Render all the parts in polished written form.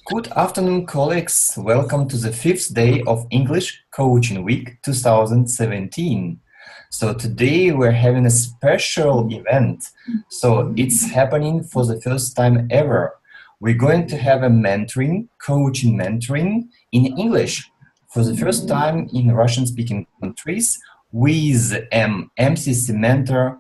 Good afternoon, colleagues. Welcome to the fifth day of English Coaching Week 2017. So today we're having a special event. So it's happening for the first time ever. We're going to have a coaching mentoring in English for the first time in Russian-speaking countries with an MCC mentor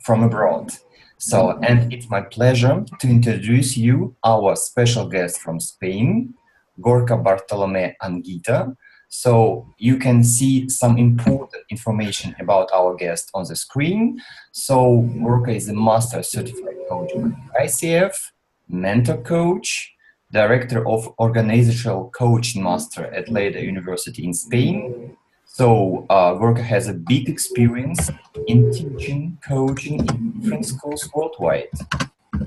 from abroad. So, and it's my pleasure to introduce you our special guest from Spain, Gorka Bartolome and Gita. So you can see some important information about our guest on the screen. So Gorka is a master certified coach by ICF, mentor coach, director of organizational coaching master at Lleida University in Spain. So Gorka has a big experience in teaching, coaching in different schools worldwide.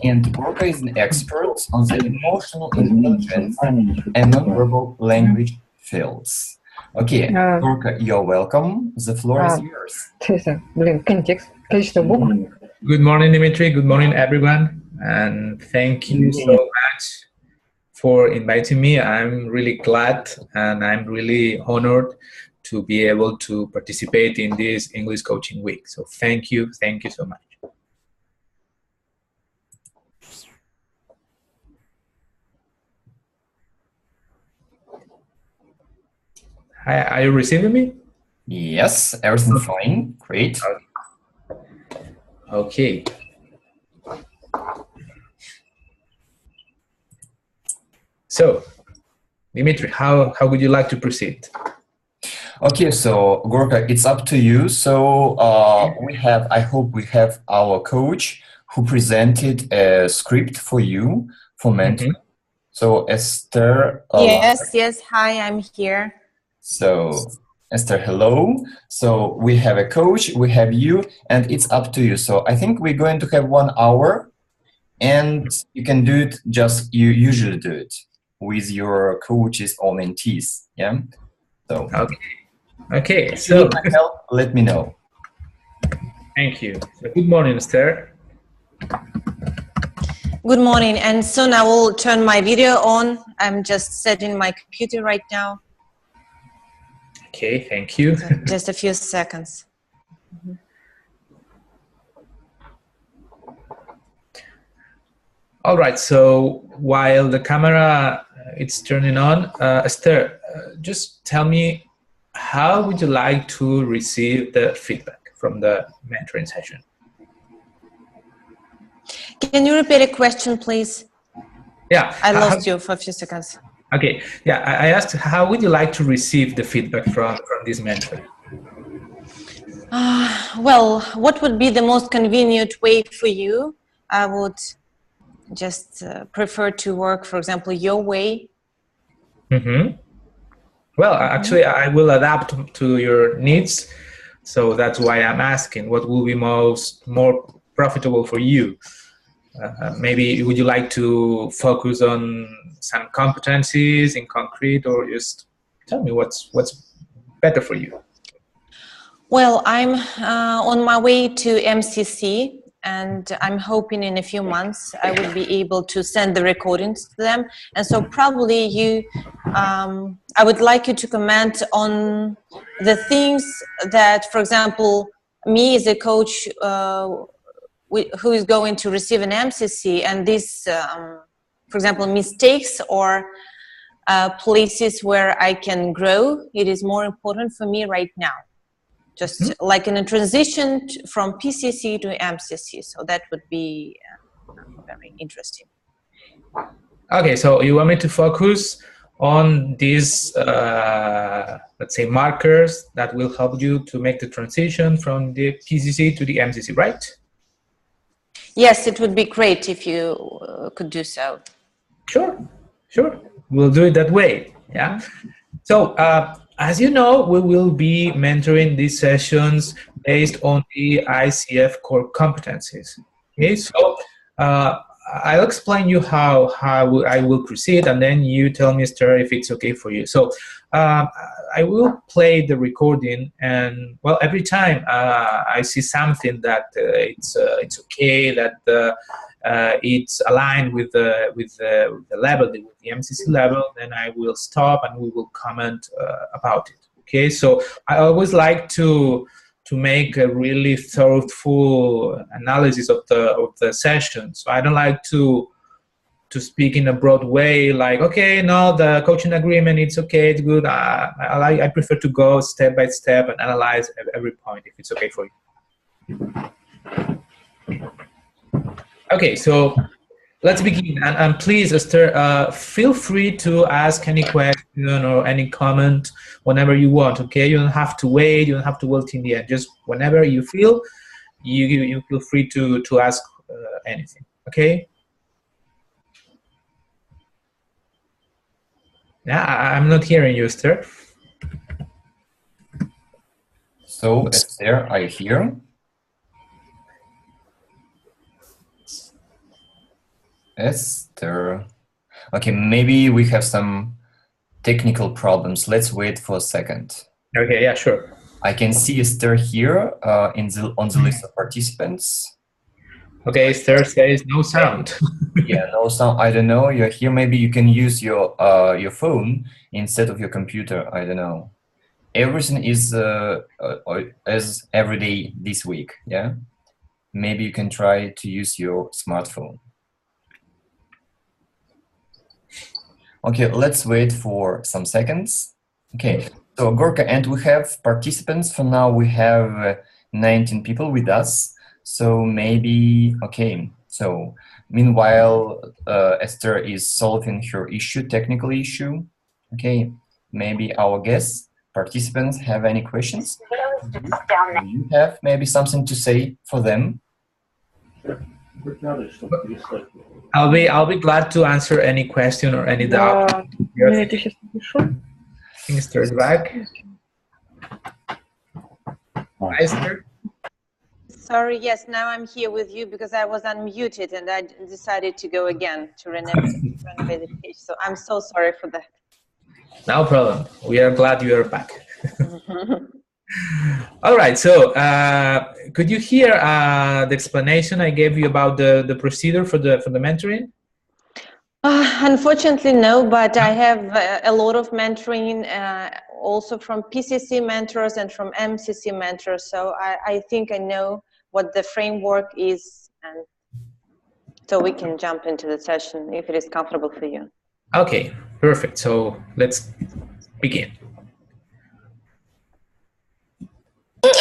And Gorka is an expert on the emotional intelligence and nonverbal language fields. Okay, Gorka, you're welcome. The floor is yours. Контекст, количество букв. Good morning, Dimitri. Good morning, everyone. And thank you so much for inviting me. I'm really glad and I'm really honored to be able to participate in this English Coaching Week. So thank you so much. Hi, are you receiving me? Yes, everything fine. Great. Okay. So, Dimitri, how would you like to proceed? Okay, so Gorka, it's up to you. So I hope we have our coach who presented a script for you for mentoring. So Esther. Yes. Hi, I'm here. So Esther, hello. So we have a coach, we have you, and it's up to you. So I think we're going to have 1 hour, and you can do it just you usually do it with your coaches or mentees. Yeah. So. Okay, if you need my help, let me know. Thank you. So good morning, Esther. Good morning, and soon I will turn my video on. I'm just setting my computer right now. Okay, thank you. So just a few seconds. All right, so while the camera is turning on, Esther, just tell me, how would you like to receive the feedback from the mentoring session? Can you repeat a question, please? Yeah. I lost you for a few seconds. Okay. Yeah, I asked, how would you like to receive the feedback from this mentor? Well, what would be the most convenient way for you? I would just prefer to work, for example, your way. Well, actually, I will adapt to your needs. So that's why I'm asking, what will be more profitable for you? Maybe would you like to focus on some competencies in concrete, or just tell me what's better for you? Well, I'm on my way to MCC, and I'm hoping in a few months I will be able to send the recordings to them. And so probably I would like you to comment on the things that, for example, me as a coach who is going to receive an MCC, and this, for example, mistakes or places where I can grow, it is more important for me right now. Just like in a transition from PCC to MCC. So that would be very interesting. Okay, so you want me to focus on these, let's say, markers that will help you to make the transition from the PCC to the MCC, right? Yes, it would be great if you could do so. Sure. We'll do it that way. Yeah. So, as you know, we will be mentoring these sessions based on the ICF core competencies. Okay, so I'll explain you how I will proceed, and then you tell me, Esther, if it's okay for you. So I will play the recording, and well, every time I see something that it's okay, that it's aligned with the level, with the MCC level, then I will stop and we will comment about it. Okay, so I always like to make a really thoughtful analysis of the session. So I don't like to speak in a broad way, like, okay, no, the coaching agreement, it's okay, it's good. I prefer to go step by step and analyze every point if it's okay for you. Okay, so let's begin. And please, Esther, feel free to ask any question or any comment whenever you want, okay? You don't have to wait, you don't have to wait till the end. Just whenever you feel, you feel free to ask anything, okay? Yeah, I'm not hearing you, Esther. So, Esther, are you here? Esther. Okay, maybe we have some technical problems. Let's wait for a second. Okay, yeah, sure. I can see Esther here on the list of participants. Okay, Esther says no sound. Yeah, no sound. I don't know. You're here. Maybe you can use your phone instead of your computer. I don't know. Everything is as every day this week. Yeah. Maybe you can try to use your smartphone. Okay, let's wait for some seconds. Okay, so Gorka, and we have participants. For now, we have 19 people with us. So maybe, okay, so meanwhile, Esther is solving her technical issue. Okay, maybe our guests, participants have any questions? Do you have maybe something to say for them? I'll be glad to answer any question or any doubt. Esther is back. Esther? Sorry, yes, now I'm here with you because I was unmuted and I decided to go again to renovate the page. So I'm so sorry for that. No problem. We are glad you are back. All right, so could you hear the explanation I gave you about the procedure for the mentoring? Unfortunately, no, but I have a lot of mentoring also from PCC mentors and from MCC mentors. So I think I know what the framework is, and so we can jump into the session if it is comfortable for you. Okay, perfect. So let's begin.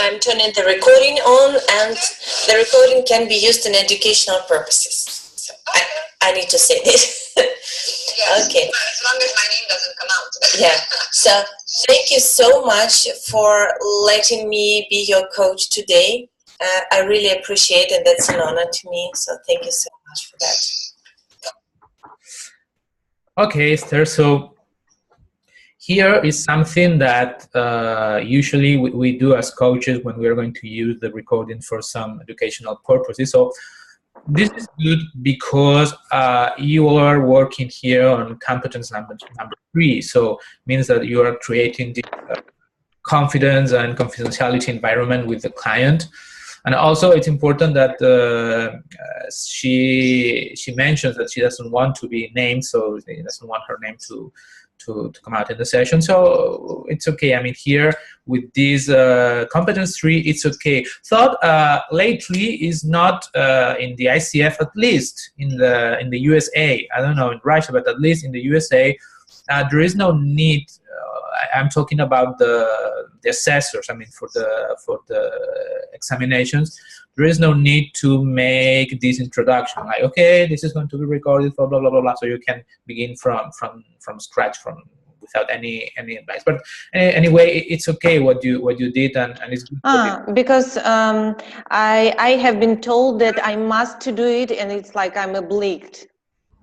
I'm turning the recording on, and the recording can be used in educational purposes. So I need to say this. Yes, okay. As long as my name doesn't come out. Yeah. So thank you so much for letting me be your coach today. I really appreciate it, and that's an honor to me. So thank you so much for that. Okay, Esther. So here is something that usually we do as coaches when we are going to use the recording for some educational purposes. So this is good because you are working here on competence number 3. So means that you are creating the confidence and confidentiality environment with the client. And also it's important that she mentions that she doesn't want to be named, so she doesn't want her name to come out in the session. So it's okay. I mean, here with this competence 3, it's okay. Thought lately is not in the ICF, at least in the USA. I don't know in Russia, but at least in the USA, there is no need. I'm talking about the assessors. I mean, for the examinations, there is no need to make this introduction. Like, okay, this is going to be recorded for blah blah blah blah. So you can begin from scratch, without any advice. But anyway, it's okay what you did, and it's good. Because I have been told that I must to do it, and it's like I'm obliged.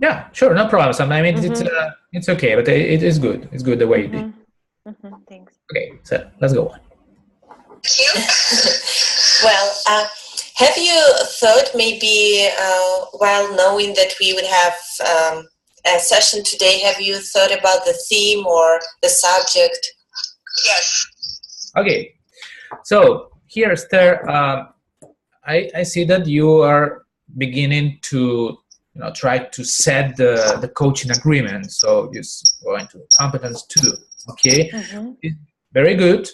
Yeah, sure, no problem. So, I mean, it's okay, but it is good. It's good the way you did. Thanks. Okay, so let's go on. Thank you. Well, have you thought maybe while knowing that we would have a session today, have you thought about the theme or the subject? Yes. Okay, so here, Esther, I see that you are beginning to try to set the coaching agreement. So just go into competence 2. Okay, very good.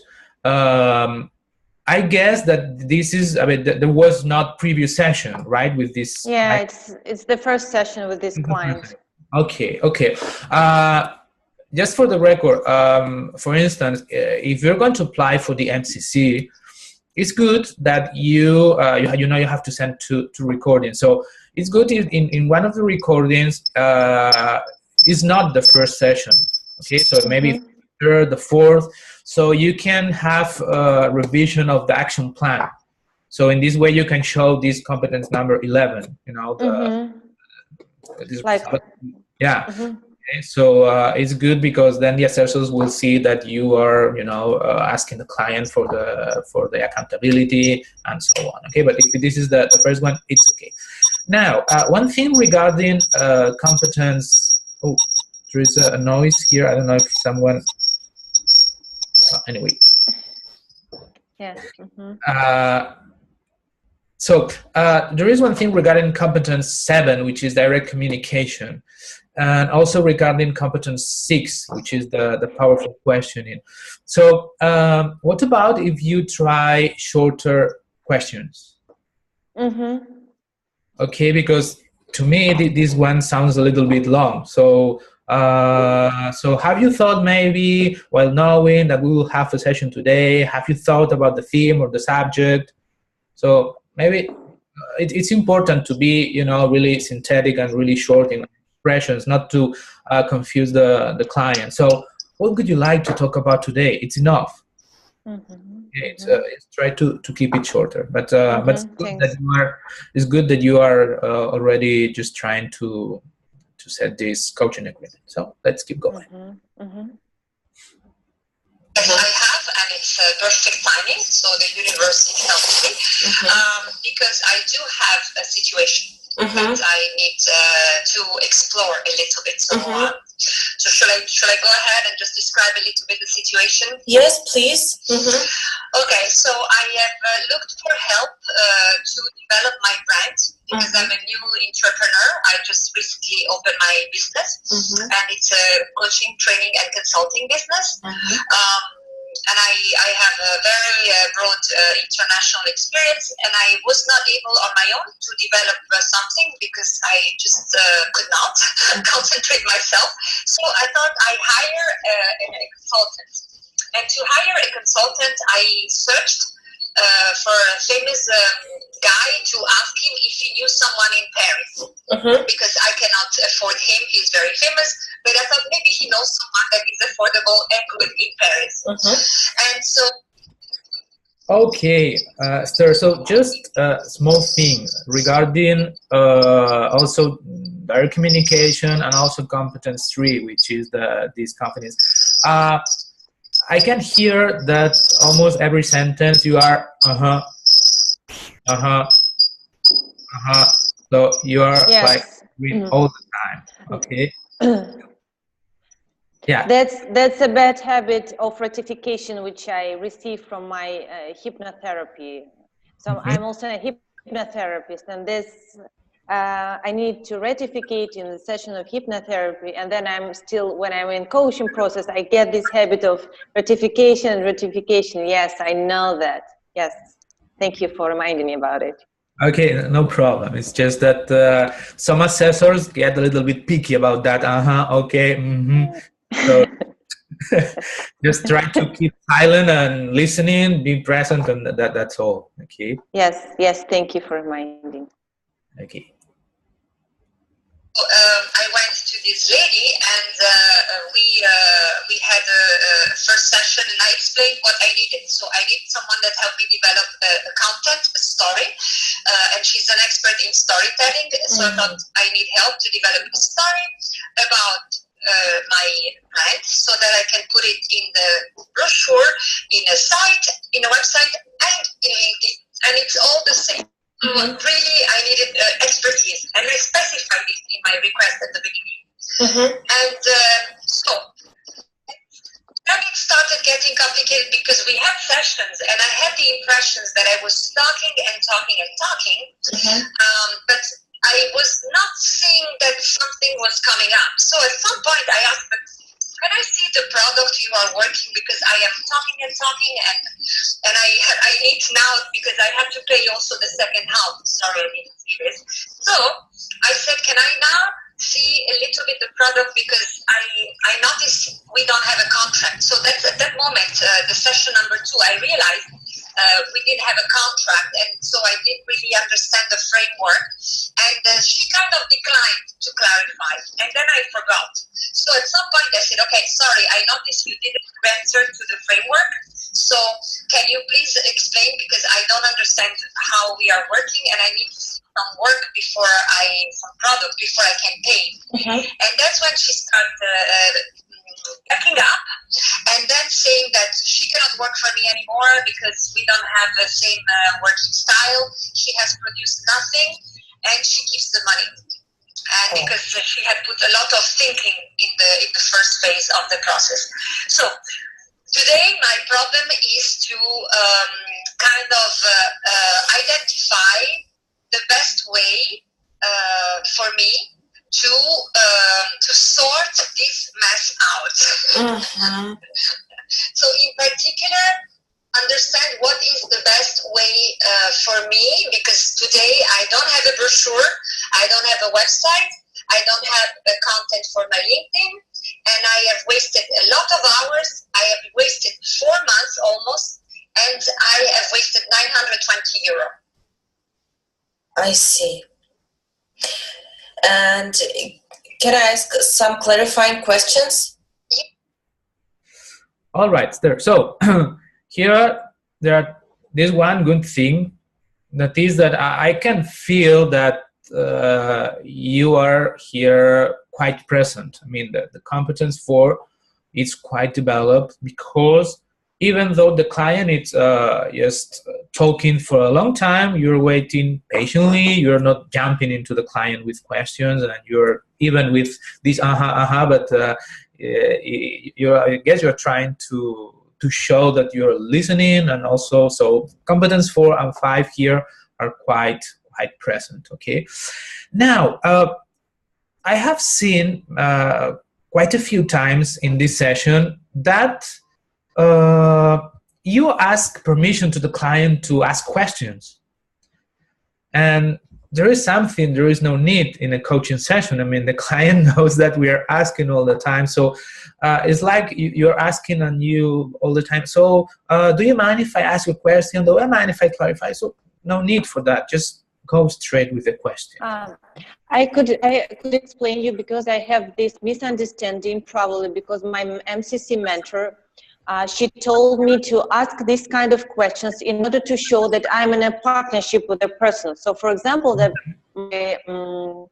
I guess that this is, there was not previous session, right, with this? Yeah, it's the first session with this client. Okay. Just for the record, for instance, if you're going to apply for the MCC, it's good that you have to send two recordings. So it's good in one of the recordings is not the first session. Okay, so maybe third, the fourth, so you can have a revision of the action plan. So in this way, you can show this competence number 11. Okay, so it's good because then the assessors will see that you are, asking the client for the accountability and so on. Okay, but if this is the first one, it's okay. Now, one thing regarding competence. Oh, there is a noise here. I don't know if someone. Anyway. Yes. So there is one thing regarding competence 7, which is direct communication. And also regarding competence 6, which is the powerful questioning. So what about if you try shorter questions? Okay, because to me this one sounds a little bit long. So have you thought maybe, while knowing that we will have a session today, have you thought about the theme or the subject? So maybe it's important to be, really synthetic and really short in expressions, not to confuse the client. So what would you like to talk about today? It's enough. It's try to keep it shorter, but it's good that you are already just trying to set this coaching agreement. So let's keep going. I have, and it's perfect timing, so the universe helps me, because I do have a situation that I need to explore a little bit. So, so should I go ahead and just describe a little bit the situation? Yes, please. Okay, so I have looked for help to develop my brand because I'm a new entrepreneur. I just recently opened my business, and it's a coaching, training, and consulting business. And I have a very broad international experience, and I was not able on my own to develop something because I just could not concentrate myself. So I thought I'd hire a consultant. And to hire a consultant, I searched for a famous guy to ask him if he knew someone in Paris, because I cannot afford him. He's very famous, but I thought maybe he knows someone that is affordable and good in Paris. And so. Okay, Esther, so just a small thing regarding also direct communication and also competence 3, which is these companies. I can hear that almost every sentence you are so you are like all the time. Okay. Yeah. That's a bad habit of ratification which I received from my hypnotherapy. So I'm also a hypnotherapist, and this I need to ratificate in the session of hypnotherapy, and then when I'm in coaching process, I get this habit of ratification. Yes, I know that. Yes, thank you for reminding me about it. Okay, no problem. It's just that some assessors get a little bit picky about that. Okay. So just try to keep silent and listening, be present, and that's all. Okay. Yes. Thank you for reminding. Okay. I went to this lady, and we had a first session, and I explained what I needed. So I need someone that helped me develop a content, a story, and she's an expert in storytelling. So I thought I need help to develop a story about my brand, so that I can put it in the brochure, in a site, in a website, and in LinkedIn, and it's all the same. Really, I needed expertise, and I specified it in my request at the beginning. And so then it started getting complicated because we had sessions, and I had the impressions that I was talking, but I was not seeing that something was coming up. So at some point I asked, but can I see the product you are working, because I am talking and talking, and I need now, because I have to pay also the second half. Sorry, I need to see this. So I said, can I now see a little bit the product, because I noticed we don't have a contract. So that's at that moment, the session number 2, I realized we didn't have a contract, and so I didn't really understand the framework, and she kind of declined to clarify, and then I forgot. So at some point I said, okay, sorry, I noticed you didn't answer to the framework, so can you please explain, because I don't understand how we are working, and I need to see some work some product before I can pay. And that's when she started backing up, and then saying that she cannot work for me anymore because we don't have the same working style. She has produced nothing, and she keeps the money. And because she had put a lot of thinking in the first phase of the process. So today my problem is to identify the best way for me to sort this mess out. So in particular, understand what is the best way for me, because today I don't have a brochure, I don't have a website, I don't have the content for my LinkedIn, and I have wasted a lot of hours. I have wasted 4 months almost, and I have wasted €920. I see. And can I ask some clarifying questions? All right, Esther. So here there's one good thing, that is that I can feel that you are here quite present. I mean, the competence for is quite developed, because even though the client is just talking for a long time, you're waiting patiently, you're not jumping into the client with questions, and you're even with this but I guess you're trying to show that you're listening, and also, so competence 4 and 5 here are quite present. Okay, now I have seen quite a few times in this session that you ask permission to the client to ask questions, and there is no need in a coaching session. I mean, the client knows that we are asking all the time, so it's like you're asking on you all the time. So do you mind if I ask you a question? Do I mind if I clarify? So no need for that, just go straight with the question. I could explain you, because I have this misunderstanding, probably because my MCC mentor, she told me to ask these kind of questions in order to show that I'm in a partnership with a person. So for example, the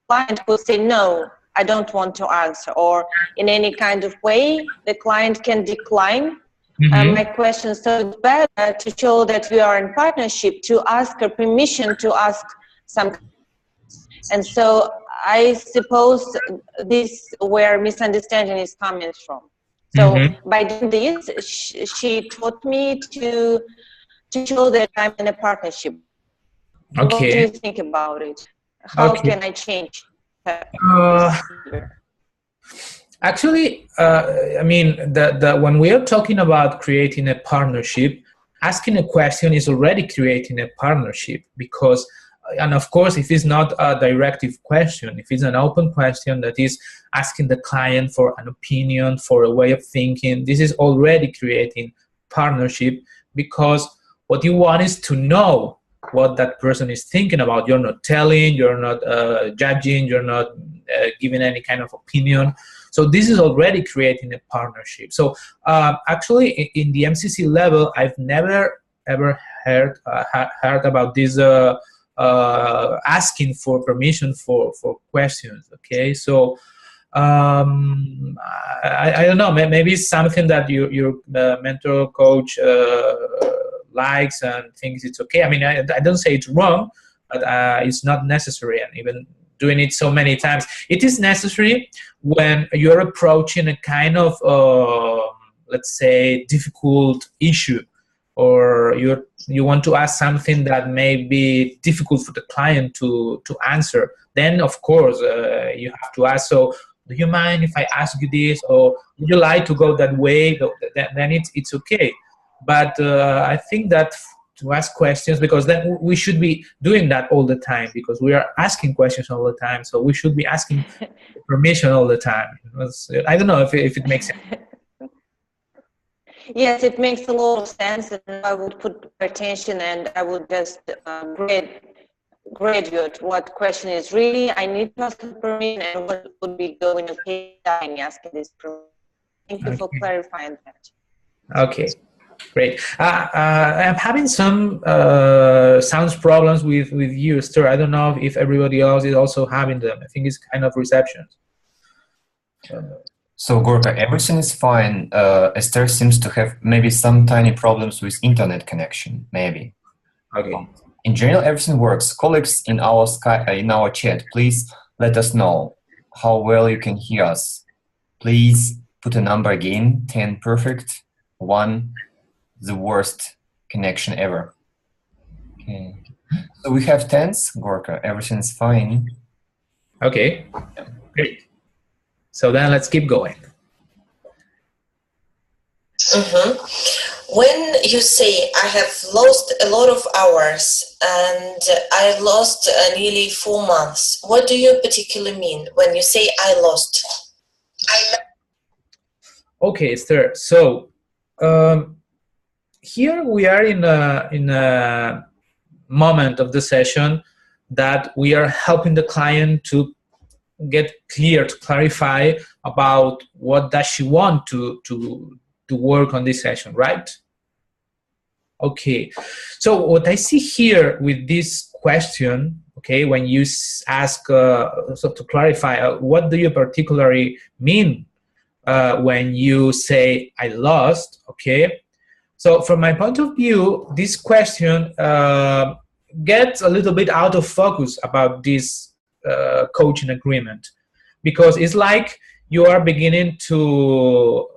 client could say, no, I don't want to answer, or in any kind of way, the client can decline my question. So it's better to show that we are in partnership, to ask her permission to ask some. And so I suppose this where misunderstanding is coming from. So by doing this, she taught me to show that I'm in a partnership. Okay. What do you think about it? How can I change? Actually, I mean, when we are talking about creating a partnership, asking a question is already creating a partnership, because, and of course, if it's not a directive question, if it's an open question that is asking the client for an opinion, for a way of thinking, this is already creating partnership, because what you want is to know what that person is thinking about. You're not telling, you're not judging, you're not giving any kind of opinion. So this is already creating a partnership. So actually, in the MCC level, I've never ever heard about this asking for permission for questions. Okay, so I don't know. Maybe it's something that your mentor coach likes and thinks it's okay. I mean, I don't say it's wrong, but it's not necessary. And even doing it so many times, it is necessary when you're approaching a kind of let's say difficult issue. or you want to ask something that may be difficult for the client to answer, then of course you have to ask, so do you mind if I ask you this, or would you like to go that way? Then it's okay. But I think that to ask questions, because then we should be doing that all the time, because we are asking questions all the time, so we should be asking permission all the time. I don't know if it makes sense. Yes, it makes a lot of sense, and I would put attention and I would just graduate what question is really I need to ask permission and what would be going okay in asking this permission. Thank you for clarifying that. Okay, great. I'm having some sound problems with you, Esther. I don't know if everybody else is also having them. I think it's kind of reception. So Gorka, everything is fine. Esther seems to have maybe some tiny problems with internet connection, maybe. Okay. In general, everything works. Colleagues in our chat, please let us know how well you can hear us. Please put a number again: 10 perfect, 1 the worst connection ever. Okay. So we have 10s, Gorka. Everything is fine. Okay. Great. So then let's keep going. When you say I have lost a lot of hours and I lost nearly 4 months, what do you particularly mean when you say I lost? Okay, Esther. So here we are in a moment of the session that we are helping the client to get clear, to clarify about what does she want to work on this session, right? Okay, so what I see here with this question, okay, when you ask, so to clarify, what do you particularly mean when you say I lost, okay? So from my point of view, this question gets a little bit out of focus about this coaching agreement, because it's like you are beginning to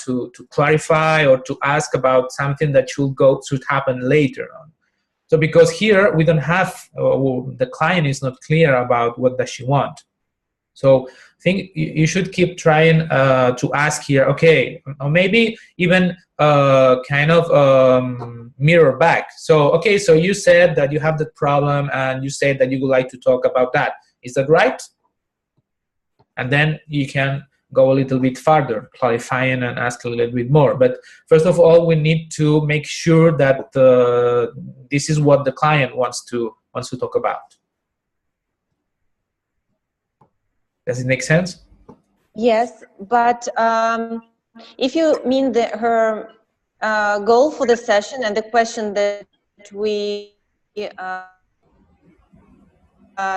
to clarify or to ask about something that should happen later on. So because here we don't have, the client is not clear about what does she want. So I think you should keep trying to ask here, okay, or maybe even kind of mirror back. So, okay, so you said that you have that problem and you said that you would like to talk about that. Is that right? And then you can go a little bit further, clarifying and ask a little bit more. But first of all, we need to make sure that this is what the client wants to talk about. Does it make sense? Yes, but if you mean her goal for the session and the question that we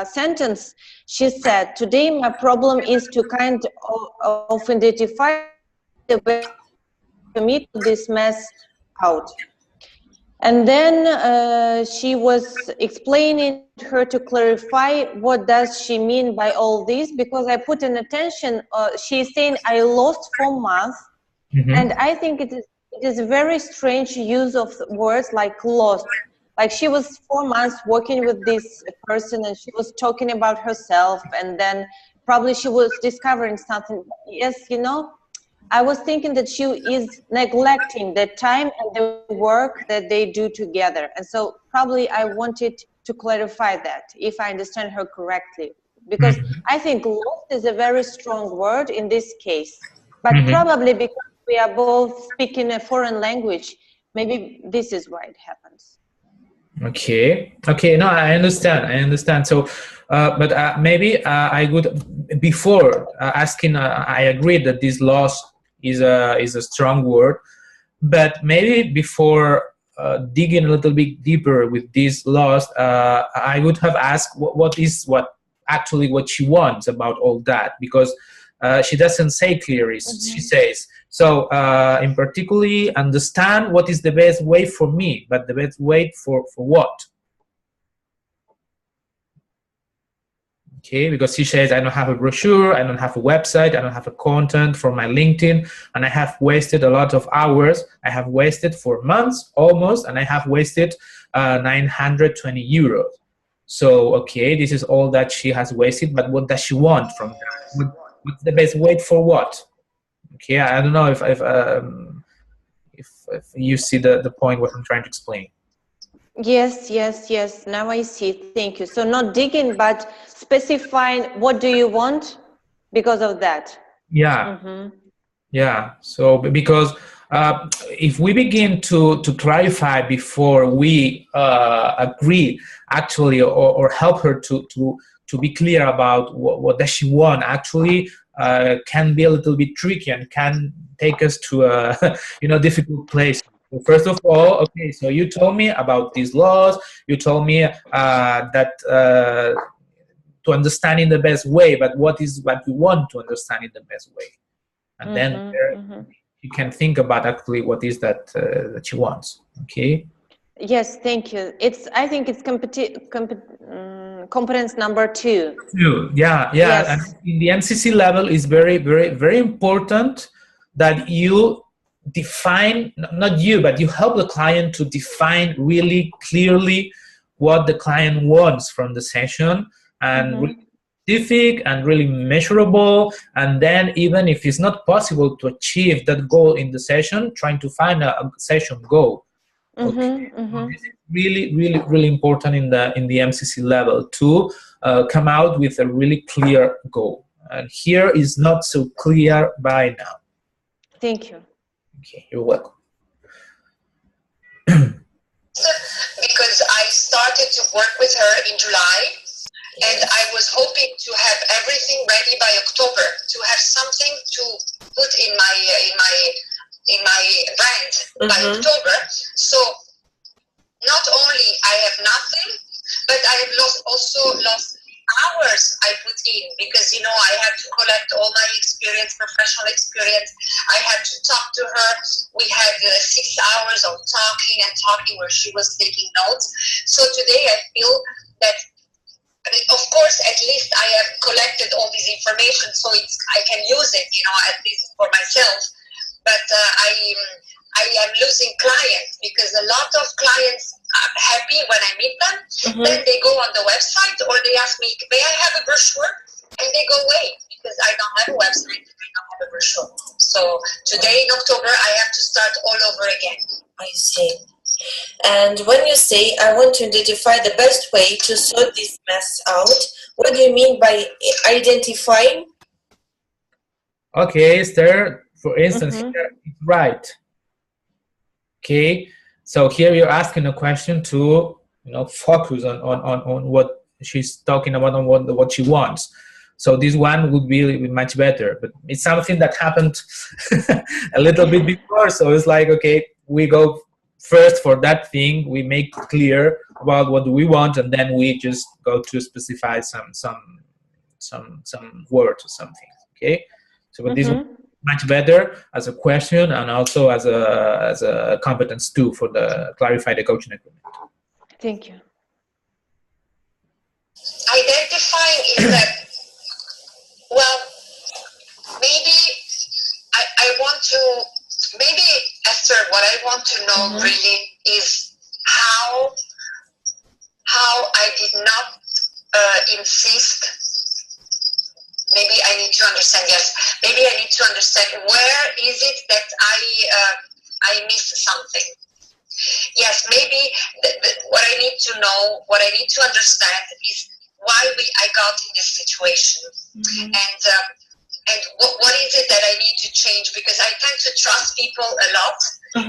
sentence, she said, today my problem is to kind of identify the way to meet this mess out. And then she was explaining her to clarify what does she mean by all this, because I put in attention, she's saying I lost 4 months, and I think it is a very strange use of words like lost. Like she was 4 months working with this person and she was talking about herself, and then probably she was discovering something. Yes, you know, I was thinking that she is neglecting the time and the work that they do together. And so probably I wanted to clarify that, if I understand her correctly. Because I think lost is a very strong word in this case. But probably because we are both speaking a foreign language, maybe this is why it happens. Okay, no, I understand. So, but maybe I would, before asking, I agree that this loss is a strong word, but maybe before digging a little bit deeper with this loss, I would have asked what she wants about all that, because she doesn't say clearly. She says, so in particularly understand what is the best way for me, but the best way for what? Okay, because she says, I don't have a brochure, I don't have a website, I don't have a content for my LinkedIn, and I have wasted a lot of hours. I have wasted for months almost, and I have wasted 920 euros. So, okay, this is all that she has wasted, but what does she want from that? What's the best way for what? Okay, I don't know if you see the point what I'm trying to explain. Yes. Now I see. Thank you. So not digging, but specifying what do you want because of that. Yeah. Yeah. So because if we begin to clarify before we agree, actually, or help her to be clear about what does she want, actually, can be a little bit tricky and can take us to a difficult place. So first of all, okay, so you told me about these laws. You told me that to understand in the best way, but what is what you want to understand in the best way, and then you can think about actually what is that that she wants. Okay. Yes, thank you. I think it's competence number 2. Yeah. Yes. And in the MCC level, is very, very, very important that you define, not you, but you help the client to define really clearly what the client wants from the session, and really specific and really measurable. And then even if it's not possible to achieve that goal in the session, trying to find a session goal. Okay. This is really, really, really important in the MCC level to come out with a really clear goal. And here is not so clear by now. Thank you. Okay, you're welcome. Because I started to work with her in July, and I was hoping to have everything ready by October, to have something to put in my brand by October. So not only I have nothing, but I have also lost hours I put in, because I had to collect all my experience, professional experience. I had to talk to her. We had 6 hours of talking where she was taking notes. So today I feel that, of course, at least I have collected all this information, so I can use it, at least for myself. But I am losing clients, because a lot of clients are happy when I meet them. Then they go on the website, or they ask me, may I have a brochure? And they go away, because I don't have a website, I don't have a brochure. So today in October, I have to start all over again. I see. And when you say, I want to identify the best way to sort this mess out, what do you mean by identifying? Okay, Esther, for instance, here, right. Okay, so here you're asking a question to focus on what she's talking about, on what she wants. So this one would be much better, but it's something that happened a little bit before. So it's like, okay, we go first for that thing, we make clear about what do we want, and then we just go to specify some words or something. Okay, so but this one much better as a question, and also as a competence too for the clarify the coaching agreement. Thank you. Identifying is that, well, maybe I want to, maybe Esther, what I want to know really is how I did not insist. Maybe I need to understand, yes. Maybe I need to understand where is it that I missed something. Yes, maybe what I need to know, what I need to understand is why I got in this situation. And what is it that I need to change? Because I tend to trust people a lot,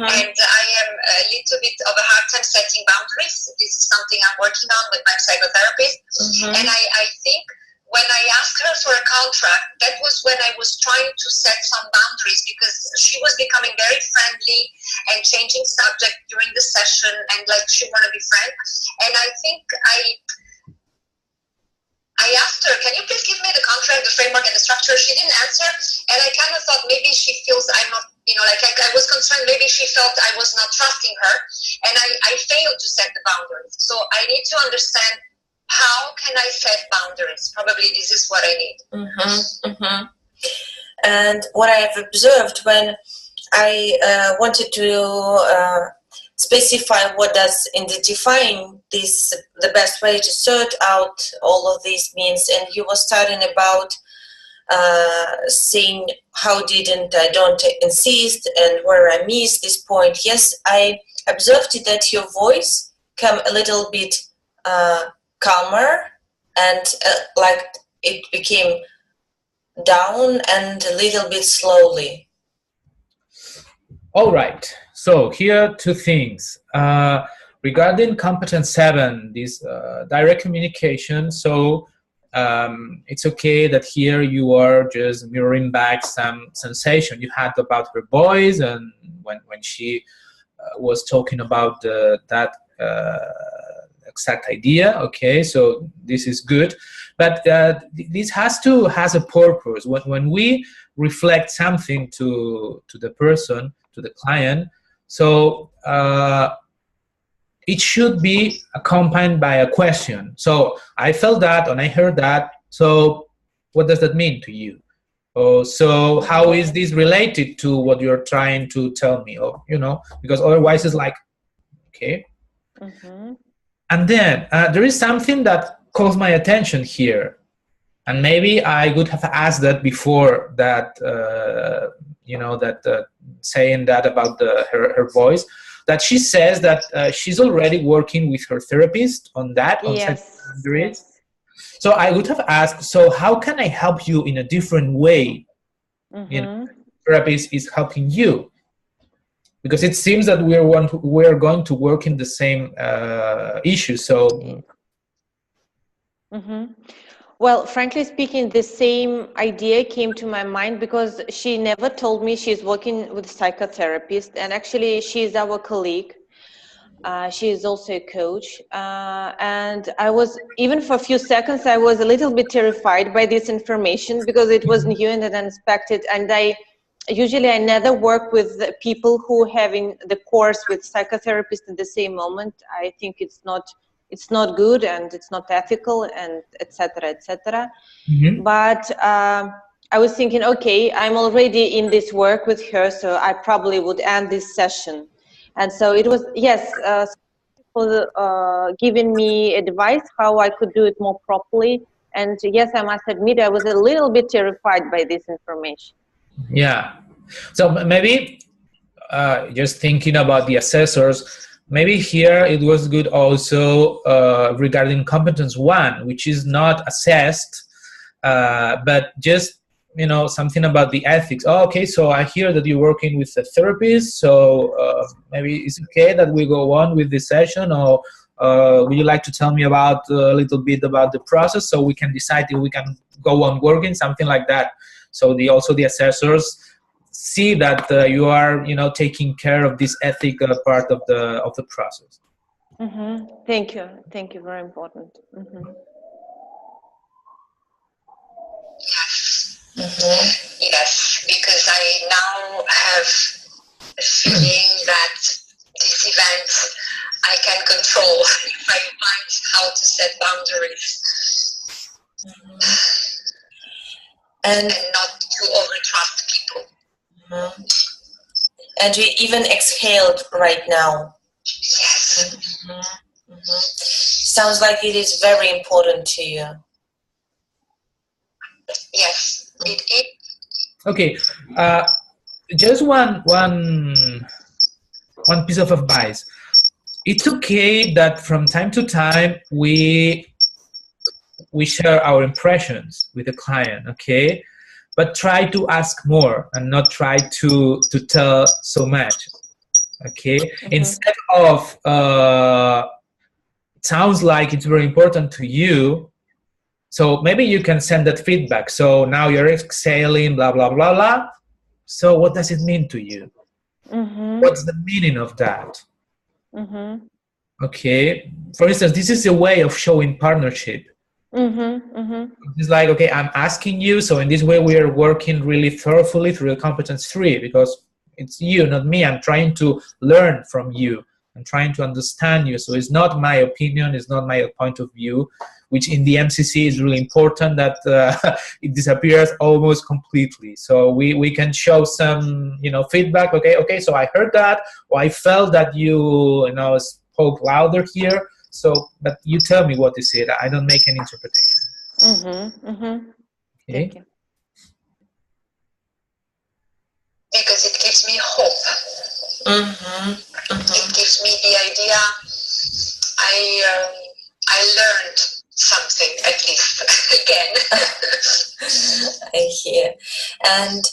and I am a little bit of a hard time setting boundaries. This is something I'm working on with my psychotherapist. And I think when I asked her for a contract, that was when I was trying to set some boundaries, because she was becoming very friendly and changing subject during the session, and like she wanted to be friends. And I think I asked her, can you please give me the contract, the framework, and the structure? She didn't answer, and I kind of thought maybe she feels I'm not, I was concerned maybe she felt I was not trusting her, and I failed to set the boundaries. So I need to understand how can I set boundaries? Probably this is what I need. And what I have observed when I wanted to specify what does identifying this, the best way to sort out all of these means, and you were starting about saying how don't insist and where I missed this point. Yes, I observed it that your voice came a little bit calmer, and like it became down and a little bit slowly. All right. So here are two things. Regarding competence 7, this direct communication. So it's okay that here you are just mirroring back some sensation you had about her voice, and when she was talking about that exact idea. Okay, so this is good, but this has a purpose. When we reflect something to the person, to the client, so it should be accompanied by a question. So I felt that and I heard that. So what does that mean to you? Oh, so how is this related to what you're trying to tell me? Or, because otherwise it's like, okay. And then there is something that calls my attention here. And maybe I would have asked that before that, saying that about her voice, that she says that she's already working with her therapist on that. Yes. So I would have asked, so how can I help you in a different way? Therapist is helping you. Because it seems that we're going to work in the same issue. So. Well, frankly speaking, the same idea came to my mind because she never told me she's working with a psychotherapist, and actually she's our colleague. She is also a coach, and I was, even for a few seconds, I was a little bit terrified by this information because it was new and unexpected, and I never work with people who having the course with psychotherapists in the same moment. I think it's not good and it's not ethical, and etc. But I was thinking, okay, I'm already in this work with her, so I probably would end this session. And so it was, for giving me advice how I could do it more properly. And yes, I must admit I was a little bit terrified by this information. Yeah. So maybe just thinking about the assessors, maybe here it was good also regarding competence 1, which is not assessed, but just, something about the ethics. Oh, okay, so I hear that you're working with a therapist, so maybe it's okay that we go on with this session, or would you like to tell me about a little bit about the process so we can decide if we can go on working, something like that. So the assessors see that you are, taking care of this ethical part of the process. Thank you. Very important. Yes, because I now have a feeling that this event I can control if I find how to set boundaries and not to overtrust people. And we even exhaled right now. Yes. Sounds like it is very important to you. Yes, it is. Okay, just one piece of advice. It's okay that from time to time we share our impressions with the client, okay? But try to ask more and not try to tell so much, okay? Instead of, it sounds like it's very important to you, so maybe you can send that feedback. So now you're exhaling, blah, blah, blah, blah. So what does it mean to you? What's the meaning of that? Okay. For instance, this is a way of showing partnership. It's like, okay, I'm asking you, so in this way we are working really thoroughly through the competence 3 because it's you, not me. I'm trying to learn from you. I'm trying to understand you. So it's not my opinion, it's not my point of view. which in the MCC is really important that it disappears almost completely. So we can show some, feedback. Okay, so I heard that, or I felt that you spoke louder here. So, but you tell me what is it. I don't make an interpretation. Okay. Thank you. Because it gives me hope. It gives me the idea I learned something, at least, again. I hear. And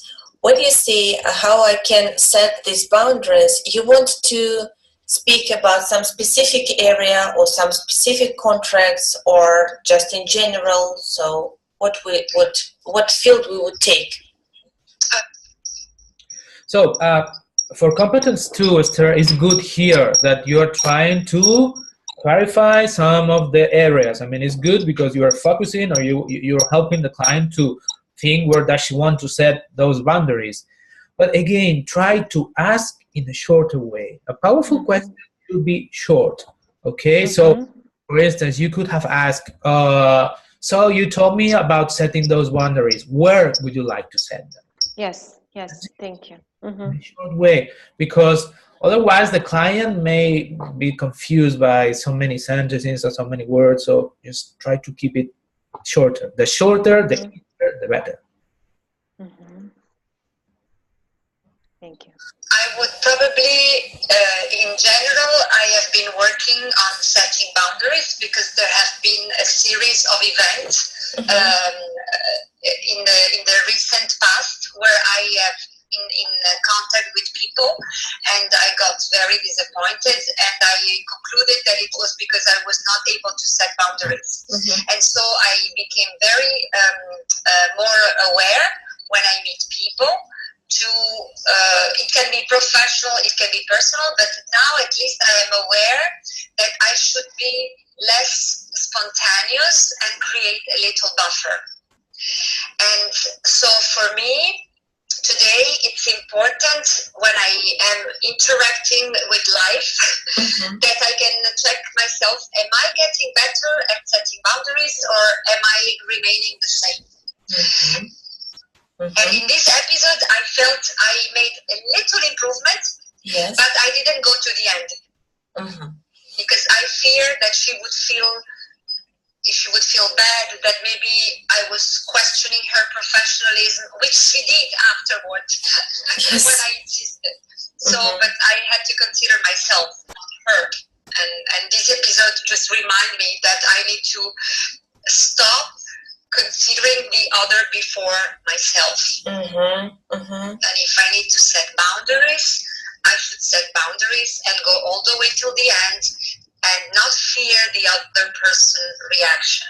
when you say how I can set these boundaries, you want to speak about some specific area or some specific contracts, or just in general? So what field we would take? So for competence 2, Esther, it's good here that you are trying to clarify some of the areas. I mean, it's good because you are focusing, or you're helping the client to think where does she want to set those boundaries. But again, try to ask in a shorter way. A powerful question should be short. Okay, so for instance, you could have asked, so you told me about setting those boundaries. Where would you like to set them? Yes, thank you. In a short way, because otherwise the client may be confused by so many sentences or so many words. So just try to keep it shorter. The shorter, the easier, the better. Thank you. I would probably, in general, I have been working on setting boundaries because there have been a series of events in the recent past where I have been in contact with people, and I got very disappointed, and I concluded that it was because I was not able to set boundaries. And so I became very more aware when I meet people. It can be professional, it can be personal, but now at least I am aware that I should be less spontaneous and create a little buffer. And so for me, today it's important when I am interacting with life that I can check myself, am I getting better at setting boundaries, or am I remaining the same? And in this episode, I felt I made a little improvement, but I didn't go to the end. Because I fear that she would feel bad, that maybe I was questioning her professionalism, which she did afterwards when I insisted. So, but I had to consider myself, not her. And this episode just reminded me that I need to stop considering the other before myself. And if I need to set boundaries, I should set boundaries and go all the way till the end and not fear the other person's reaction.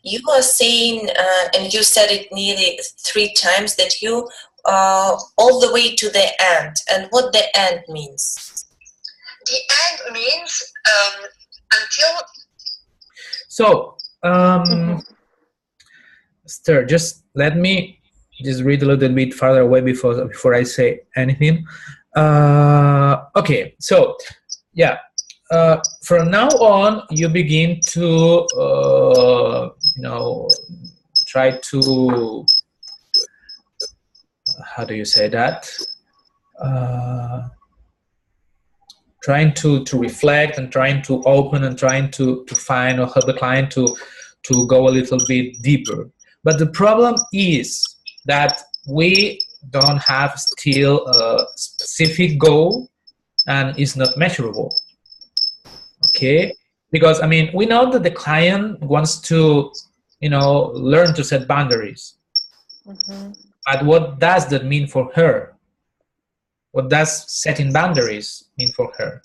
You are saying, and you said it nearly 3 times, that you are all the way to the end. And what the end means? The end means until... So, Esther, just let me just read a little bit farther away before I say anything. Okay, so yeah, from now on you begin to try to, how do you say that? Trying to reflect and trying to open and trying to find or help the client to go a little bit deeper. But the problem is that we don't have still a specific goal and it's not measurable. Okay? Because, I mean, we know that the client wants to, learn to set boundaries. But what does that mean for her? What does setting boundaries mean for her?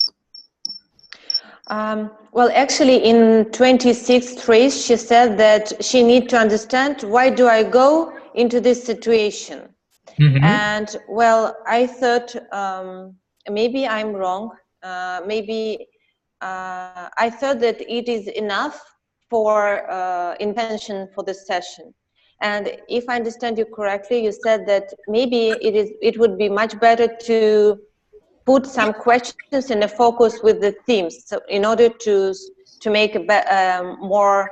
Well, actually, in 26th phrase, she said that she needs to understand, why do I go into this situation? And, well, I thought maybe I'm wrong. Maybe I thought that it is enough for intention for this session. And if I understand you correctly, you said that maybe it would be much better to put some questions in a focus with the themes, so in order to to make a more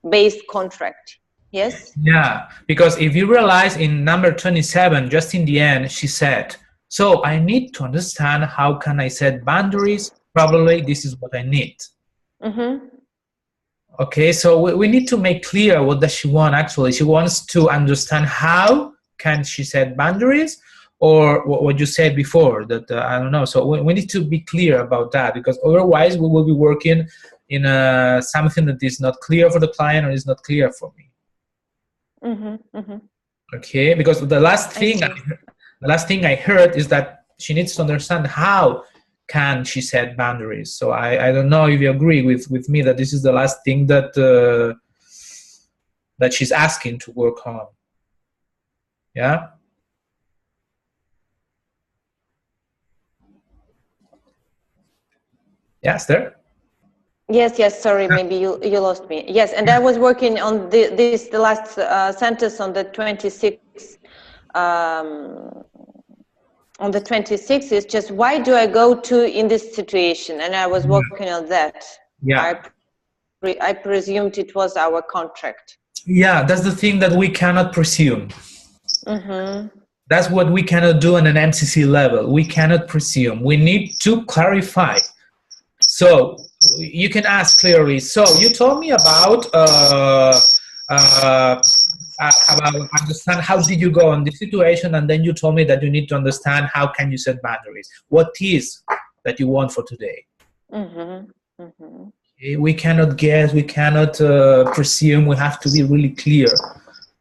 based contract. Yes? Yeah, because if you realize in number 27, just in the end, she said, so I need to understand how can I set boundaries. Probably this is what I need. Mm-hmm. Okay, so we need to make clear what does she want actually. She wants to understand how can she set boundaries, or what you said before, that I don't know. So we need to be clear about that, because otherwise we will be working in something that is not clear for the client or is not clear for me. Mm-hmm. Mm-hmm. Okay, because the last thing I heard is that she needs to understand how can she set boundaries. So I don't know if you agree with me that this is the last thing that that she's asking to work on. Yeah. Yeah, Esther? Yes, sorry, maybe you lost me. Yes, and I was working on the last sentence on the 26th. On the 26th is just, why do I go to in this situation? And I was working on that. Yeah. I presumed it was our contract. Yeah, that's the thing that we cannot presume. Mm-hmm. That's what we cannot do on an MCC level. We cannot presume. We need to clarify. So you can ask clearly. So you told me about understand how did you go on this situation, and then you told me that you need to understand how can you set boundaries. What is that you want for today? Mm-hmm. Mm-hmm. Okay, we cannot guess. We cannot presume. We have to be really clear,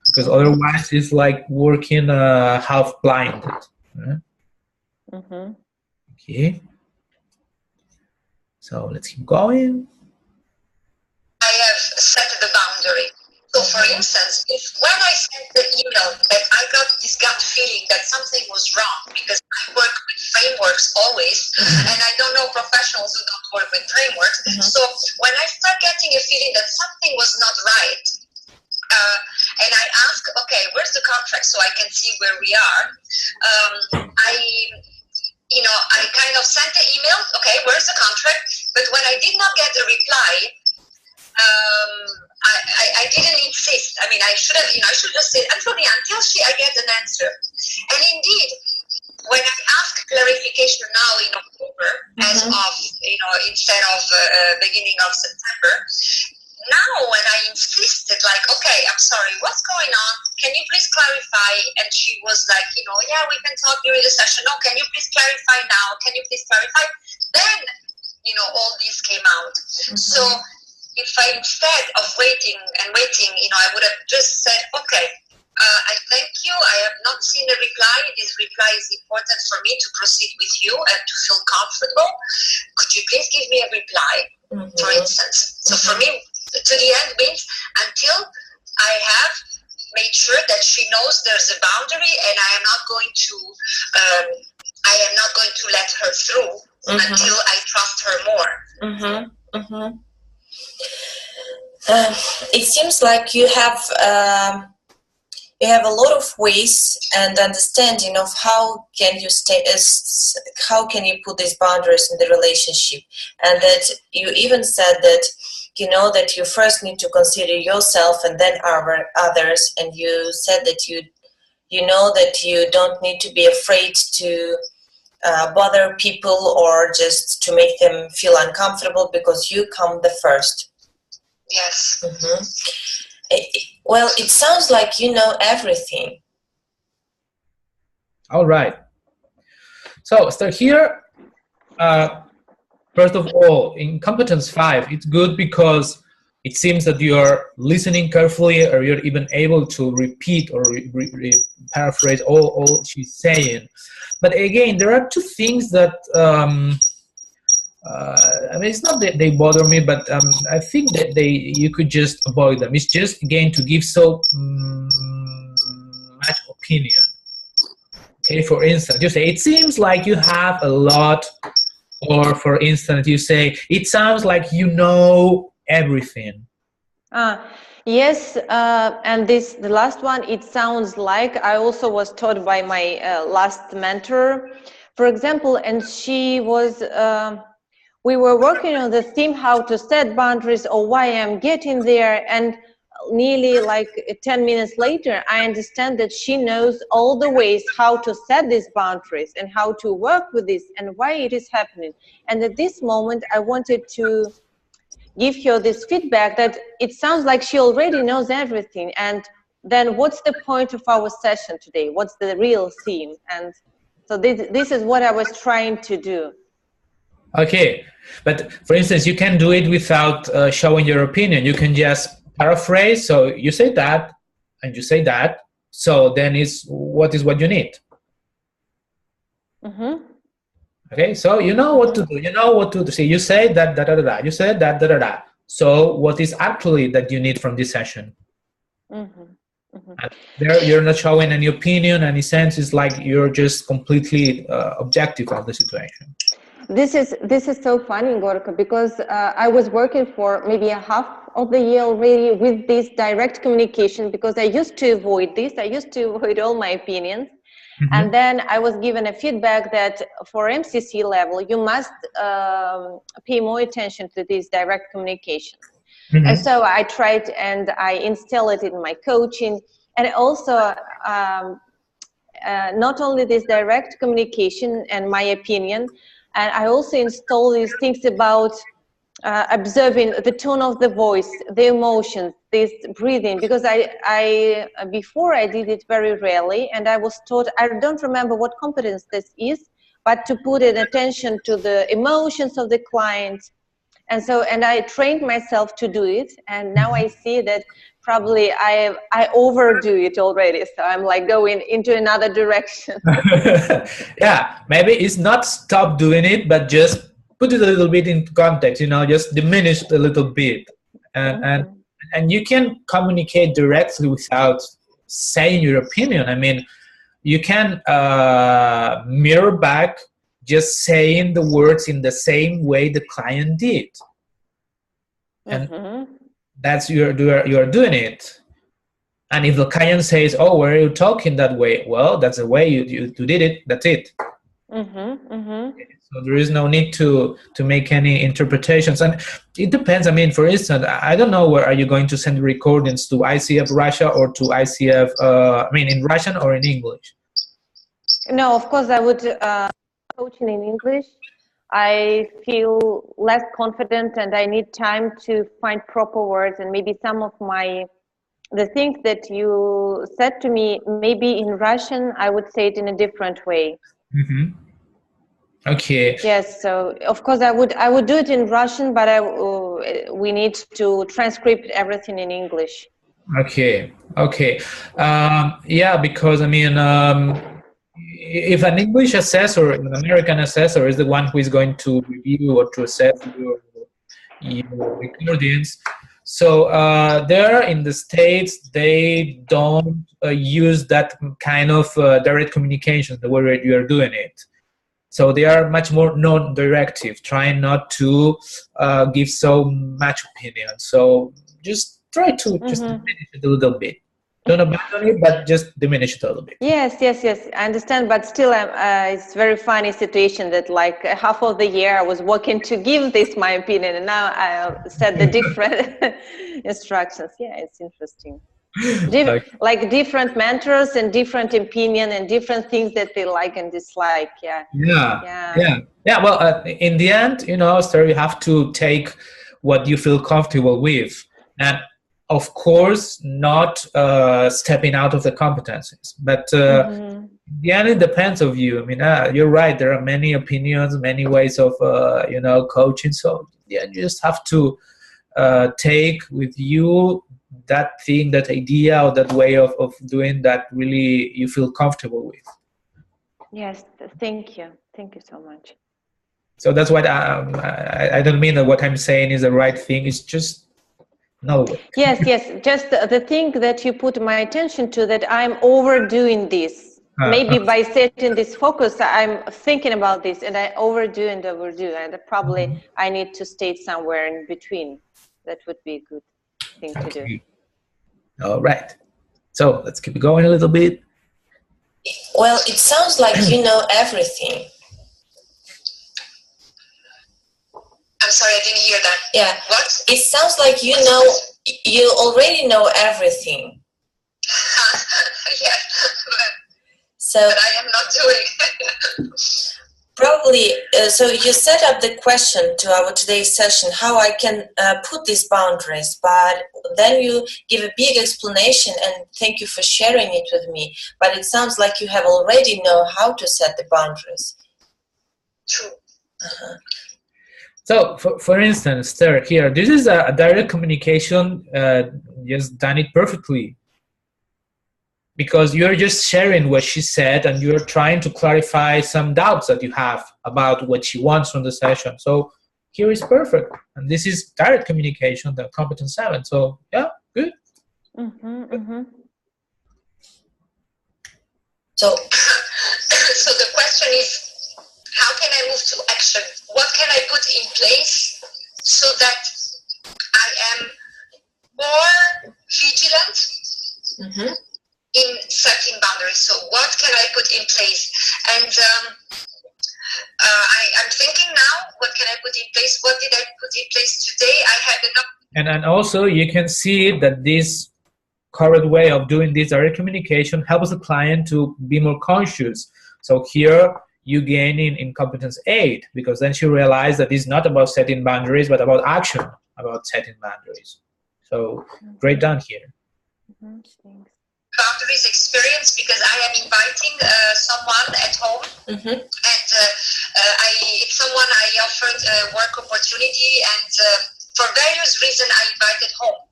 because otherwise it's like working half blinded. Mm-hmm. Okay. So let's keep going. I have set the boundary. So for instance, if when I sent the email that I got this gut feeling that something was wrong, because I work with frameworks always, and I don't know professionals who don't work with frameworks. So when I start getting a feeling that something was not right, and I ask, okay, where's the contract so I can see where we are? I kind of sent the email, okay, where's the contract? But when I did not get a reply, I didn't insist. I mean, I should have just said, actually, until I get an answer. And indeed, when I ask clarification now in October, as of, instead of beginning of September, now when I insisted, like, okay, I'm sorry, what's going on? Can you please clarify? And she was like, yeah, we can talk during the session. No, can you please clarify now? Can you please clarify? Then, all these came out. So if I, instead of waiting, I would have just said, okay, I thank you. I have not seen a reply. This reply is important for me to proceed with you and to feel comfortable. Could you please give me a reply, for instance? So for me, to the end means until I have made sure that she knows there's a boundary, and I am not going to let her through until I trust her more. It seems like you have a lot of ways and understanding of how can you put these boundaries in the relationship, and that you even said that that you first need to consider yourself and then others, and you said that you that you don't need to be afraid to bother people or just to make them feel uncomfortable, because you come the first. Yes. Well, it sounds like you know everything. All right. So start here. First of all, in competence 5, it's good because it seems that you're listening carefully, or you're even able to repeat or paraphrase all she's saying. But again, there are two things that it's not that they bother me, but I think that you could just avoid them. It's just, again, to give so much opinion. Okay, for instance, you say, it seems like you have a lot, or for instance, you say, it sounds like you know everything. Yes, and the last one, it sounds like, I also was taught by my last mentor, for example, and she was we were working on the theme how to set boundaries or why I'm getting there, and nearly like 10 minutes later, I understand that she knows all the ways how to set these boundaries and how to work with this and why it is happening. And at this moment, I wanted to give her this feedback that it sounds like she already knows everything. And then what's the point of our session today? What's the real theme? And so this is what I was trying to do. Okay, but for instance, you can do it without showing your opinion. You can just paraphrase. So you say that, and you say that. So then what you need. Mm-hmm. Okay, so you know what to do. You know what to do. See, you say that, da da da da. You said that, da da da. So what is actually that you need from this session? Mm-hmm. Mm-hmm. And there, you're not showing any opinion, any sense. It's like you're just completely objective of the situation. This is so funny, Gorka, because I was working for maybe a half of the year already with this direct communication, because I used to avoid this. I used to avoid all my opinions. Mm-hmm. And then I was given a feedback that for MCC level, you must pay more attention to this direct communication. Mm-hmm. And so I tried and I installed it in my coaching. And also, not only this direct communication and my opinion, and I also install these things about observing the tone of the voice, the emotions, this breathing, because I before I did it very rarely, and I was taught, I don't remember what competence this is, but to put an attention to the emotions of the client. And I trained myself to do it, and now I see that probably I overdo it already, so I'm like going into another direction. Yeah, maybe it's not stop doing it, but just put it a little bit in context, just diminish it a little bit. And you can communicate directly without saying your opinion. I mean, you can mirror back just saying the words in the same way the client did. And that's you're doing it. And if the client says, "Oh, why are you talking that way?" Well, that's the way you did it. That's it. So there is no need to make any interpretations. And it depends. I mean, for instance, I don't know where are you going to send recordings to, ICF Russia or to ICF, in Russian or in English? No, of course I would coaching in English. I feel less confident and I need time to find proper words, and maybe some of the things that you said to me, maybe in Russian, I would say it in a different way. Mm-hmm. Okay. Yes, so of course I would do it in Russian, but we need to transcript everything in English. Okay. Yeah, because if an English assessor, an American assessor, is the one who is going to review or to assess your recordings, so there in the States, they don't use that kind of direct communication the way you are doing it. So they are much more non-directive, trying not to give so much opinion. So just try to just diminish it a little bit. Don't abandon it, but just diminish it a little bit. Yes, I understand, but still it's very funny situation that like half of the year I was working to give this my opinion, and now I said the different instructions. Yeah, it's interesting. Like different mentors and different opinion and different things that they like and dislike. Yeah. Well, in the end, Esther, you have to take what you feel comfortable with, and of course, not stepping out of the competencies. But in the end, it depends on you. I mean, you're right. There are many opinions, many ways of coaching. So yeah, you just have to take with you that thing, that idea, or that way of doing that really you feel comfortable with. Yes, thank you so much. So that's what I don't mean that what I'm saying is the right thing. It's just no. Yes, just the thing that you put my attention to, that I'm overdoing this. Maybe by setting this focus, I'm thinking about this and I overdo, and probably I need to stay somewhere in between. That would be a good thing to do. All right. So let's keep going a little bit. Well, it sounds like you know everything. I'm sorry, I didn't hear that. Yeah. What? It sounds like you already know everything. Yes, So but I am not doing. probably, so you set up the question to our today's session, how I can put these boundaries, but then you give a big explanation, and thank you for sharing it with me. But it sounds like you have already know how to set the boundaries. True. Uh-huh. So, for instance, Esther, here, this is a direct communication, just done it perfectly. Because you're just sharing what she said, and you're trying to clarify some doubts that you have about what she wants from the session. So here is perfect. And this is direct communication, the competence 7. So yeah, good. Mm-hmm, mm-hmm. So the question is, how can I move to action? What can I put in place so that I am more vigilant mm-hmm. in setting boundaries? So what can I put in place? And I'm thinking now, what can I put in place? What did I put in place today? I had enough. And also you can see that this correct way of doing this direct communication helps the client to be more conscious. So here you gain in competence 8, because then she realized that it's not about setting boundaries, but about action, about setting boundaries. So great done here. Mm-hmm. Thanks. Boundaries experience, because I am inviting someone at home, Mm-hmm. and it's someone I offered a work opportunity, and for various reasons I invited home.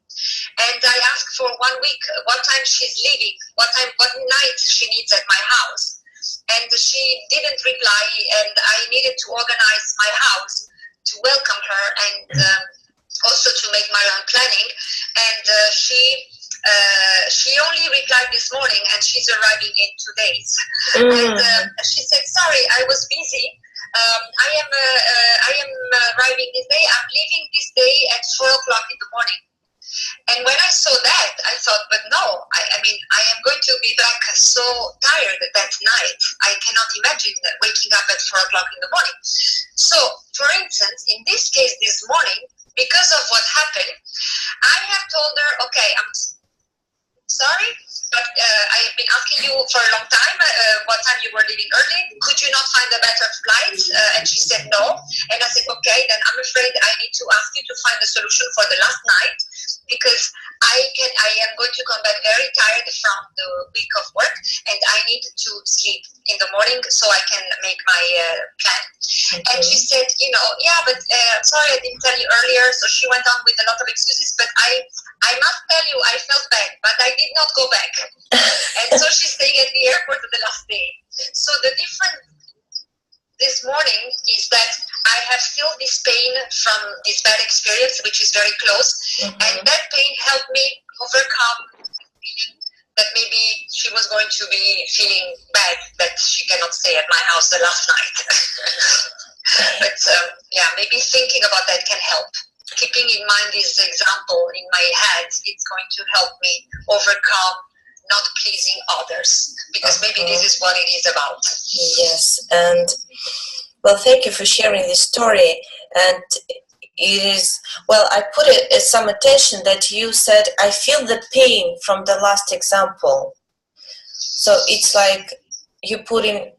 And I asked for 1 week what time she's leaving, what night she needs at my house. And she didn't reply, and I needed to organize my house to welcome her, and also to make my own planning. And she only replied this morning, and she's arriving in 2 days. And she said, sorry, I was busy. I am arriving this day. I'm leaving this day at 4 o'clock in the morning. And when I saw that, I thought, but no, I mean, I am going to be back so tired that night. I cannot imagine waking up at 4 o'clock in the morning. So, for instance, in this case this morning, because of what happened, I have told her, okay, I'm sorry, but I have been asking you for a long time what time you were leaving early. Could you not find a better flight? And she said no. And I said, okay, then I'm afraid I need to ask you to find a solution for the last night, because I am going to come back very tired from the week of work, and I need to sleep in the morning so I can make my plan. Okay. And she said, yeah, but sorry, I didn't tell you earlier. So she went on with a lot of excuses, but I must tell you, I felt bad, but I did not go back. And so she's staying at the airport the last day. So the difference this morning is that I have still this pain from this bad experience, which is very close. Mm-hmm. And that pain helped me overcome feeling that maybe she was going to be feeling bad that she cannot stay at my house the last night. But yeah, maybe thinking about that can help. Keeping in mind this example in my head, it's going to help me overcome not pleasing others, because maybe this is what it is about. Yes, and well, thank you for sharing this story. And it is, well, I put it as some attention that you said, I feel the pain from the last example. So it's like you put in,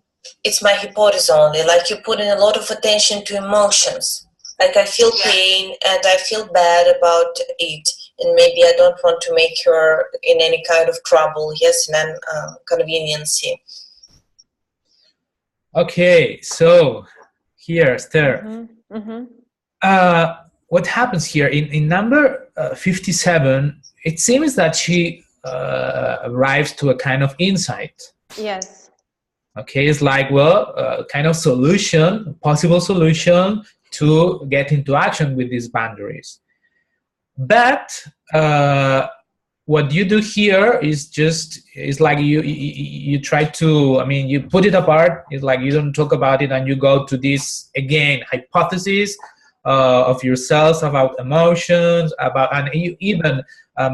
it's my hypothesis only, like you put in a lot of attention to emotions. Like I feel pain and I feel bad about it, and maybe I don't want to make her in any kind of trouble, yes, and conveniency. Okay, so here, Esther, Mm-hmm. Mm-hmm. What happens here in number 57, it seems that she arrives to a kind of insight. Yes. Okay, it's like, well, kind of solution, possible solution to get into action with these boundaries. But what you do here is like you try to, I mean, you put it apart. It's like you don't talk about it, and you go to this, again, hypothesis of yourself, about emotions, and you even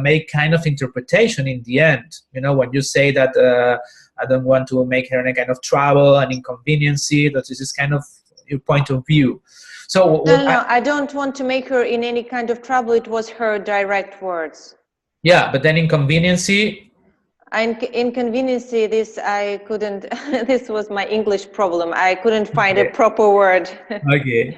make kind of interpretation in the end. When you say that I don't want to make her any kind of trouble and inconvenience, that this is kind of your point of view. So No, I don't want to make her in any kind of trouble. It was her direct words. Yeah, but then inconveniency. Inconveniency, this I couldn't, this was my English problem. I couldn't find a proper word. Okay.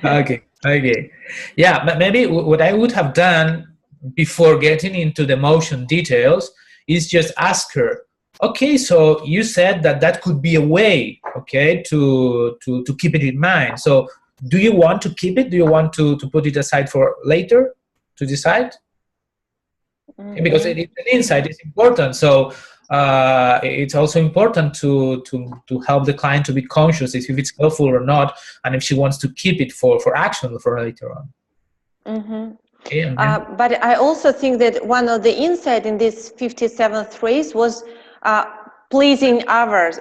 Yeah, but maybe what I would have done before getting into the motion details is just ask her, okay, so you said that could be a way, okay, to keep it in mind. So do you want to keep it? Do you want to put it aside for later to decide? Mm-hmm. Because it's an insight, it's important. So it's also important to help the client to be conscious if it's helpful or not, and if she wants to keep it for action for later on. Mm-hmm. Okay, but I also think that one of the insight in this 57th phrase was pleasing others.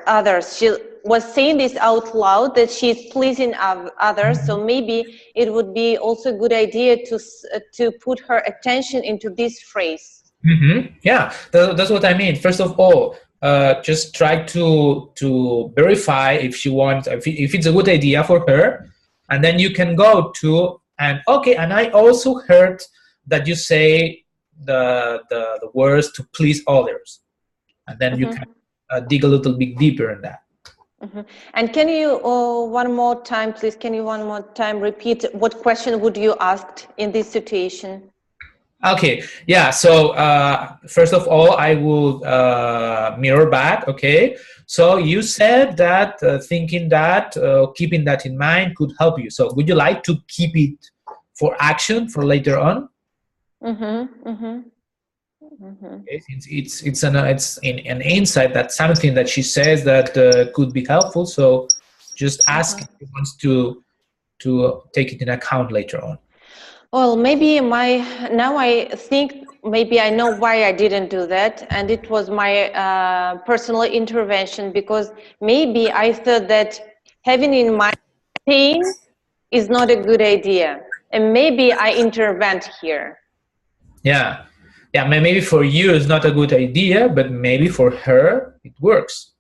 She was saying this out loud, that she's pleasing others. So maybe it would be also a good idea to put her attention into this phrase. Mm-hmm. Yeah, that's what I mean. First of all, just try to verify if she wants, if it's a good idea for her, and then you can go to and I also heard that you say the words to please others, and then you can dig a little bit deeper in that. Mm-hmm. And can you one more time, please? Can you one more time repeat what question would you ask in this situation? Okay, yeah, so first of all, I will mirror back, okay? So you said that thinking that, keeping that in mind could help you. So would you like to keep it for action for later on? Mm-hmm, mm-hmm. Mm-hmm. Okay, it's an insight, that's something that she says that could be helpful. So just ask if she wants to take it in account later on. Well, maybe now I think maybe I know why I didn't do that, and it was my personal intervention, because maybe I thought that having in mind pain is not a good idea, and maybe I intervened here. Yeah, maybe for you it's not a good idea, but maybe for her it works.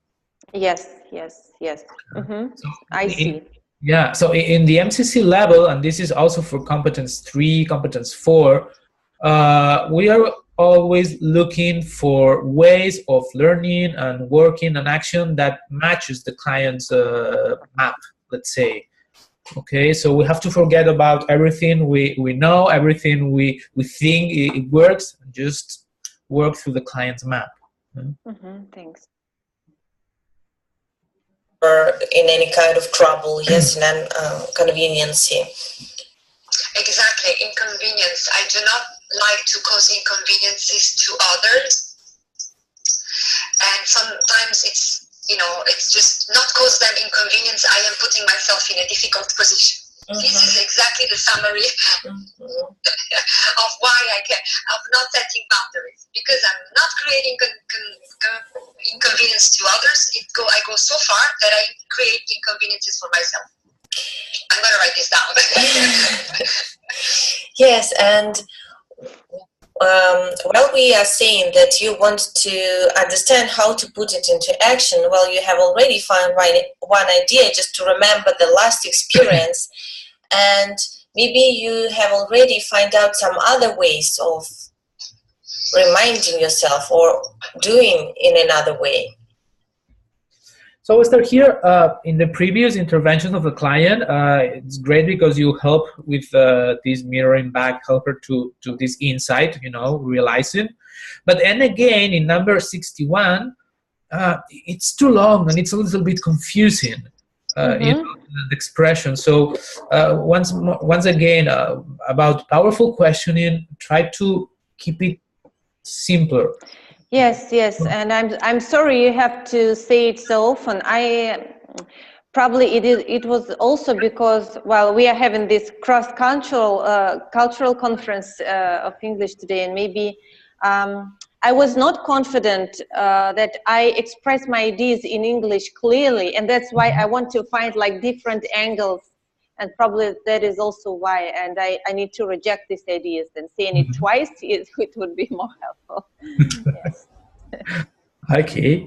Yes. Mm-hmm. So I see. Yeah, so in the MCC level, and this is also for competence 3, competence 4, we are always looking for ways of learning and working and action that matches the client's map, let's say. Okay, so we have to forget about everything we know, everything we think it works, and just work through the client's map. Mm-hmm. Thanks. Or in any kind of trouble, yes, in inconveniency. Exactly, inconvenience. I do not like to cause inconveniences to others, and sometimes it's just not cause them inconvenience. I am putting myself in a difficult position. Mm-hmm. This is exactly the summary of why of not setting boundaries, because I'm not creating inconvenience to others. I go so far that I create inconveniences for myself. I'm going to write this down. Yes, and while we are saying that you want to understand how to put it into action, well, you have already found one idea, just to remember the last experience, and maybe you have already found out some other ways of reminding yourself or doing in another way. So Esther, here in the previous interventions of the client, it's great because you help with this mirroring back, help her to this insight, realizing. But then again, in number 61, it's too long and it's a little bit confusing, the expression. So once again, about powerful questioning, try to keep it simpler. Yes, and I'm sorry you have to say it so often. It was also because, well, we are having this cultural conference of English today, and maybe I was not confident that I express my ideas in English clearly, and that's why I want to find different angles, and probably that is also why, and I need to reject these ideas, and saying it twice, it would be more helpful. Yes. Okay.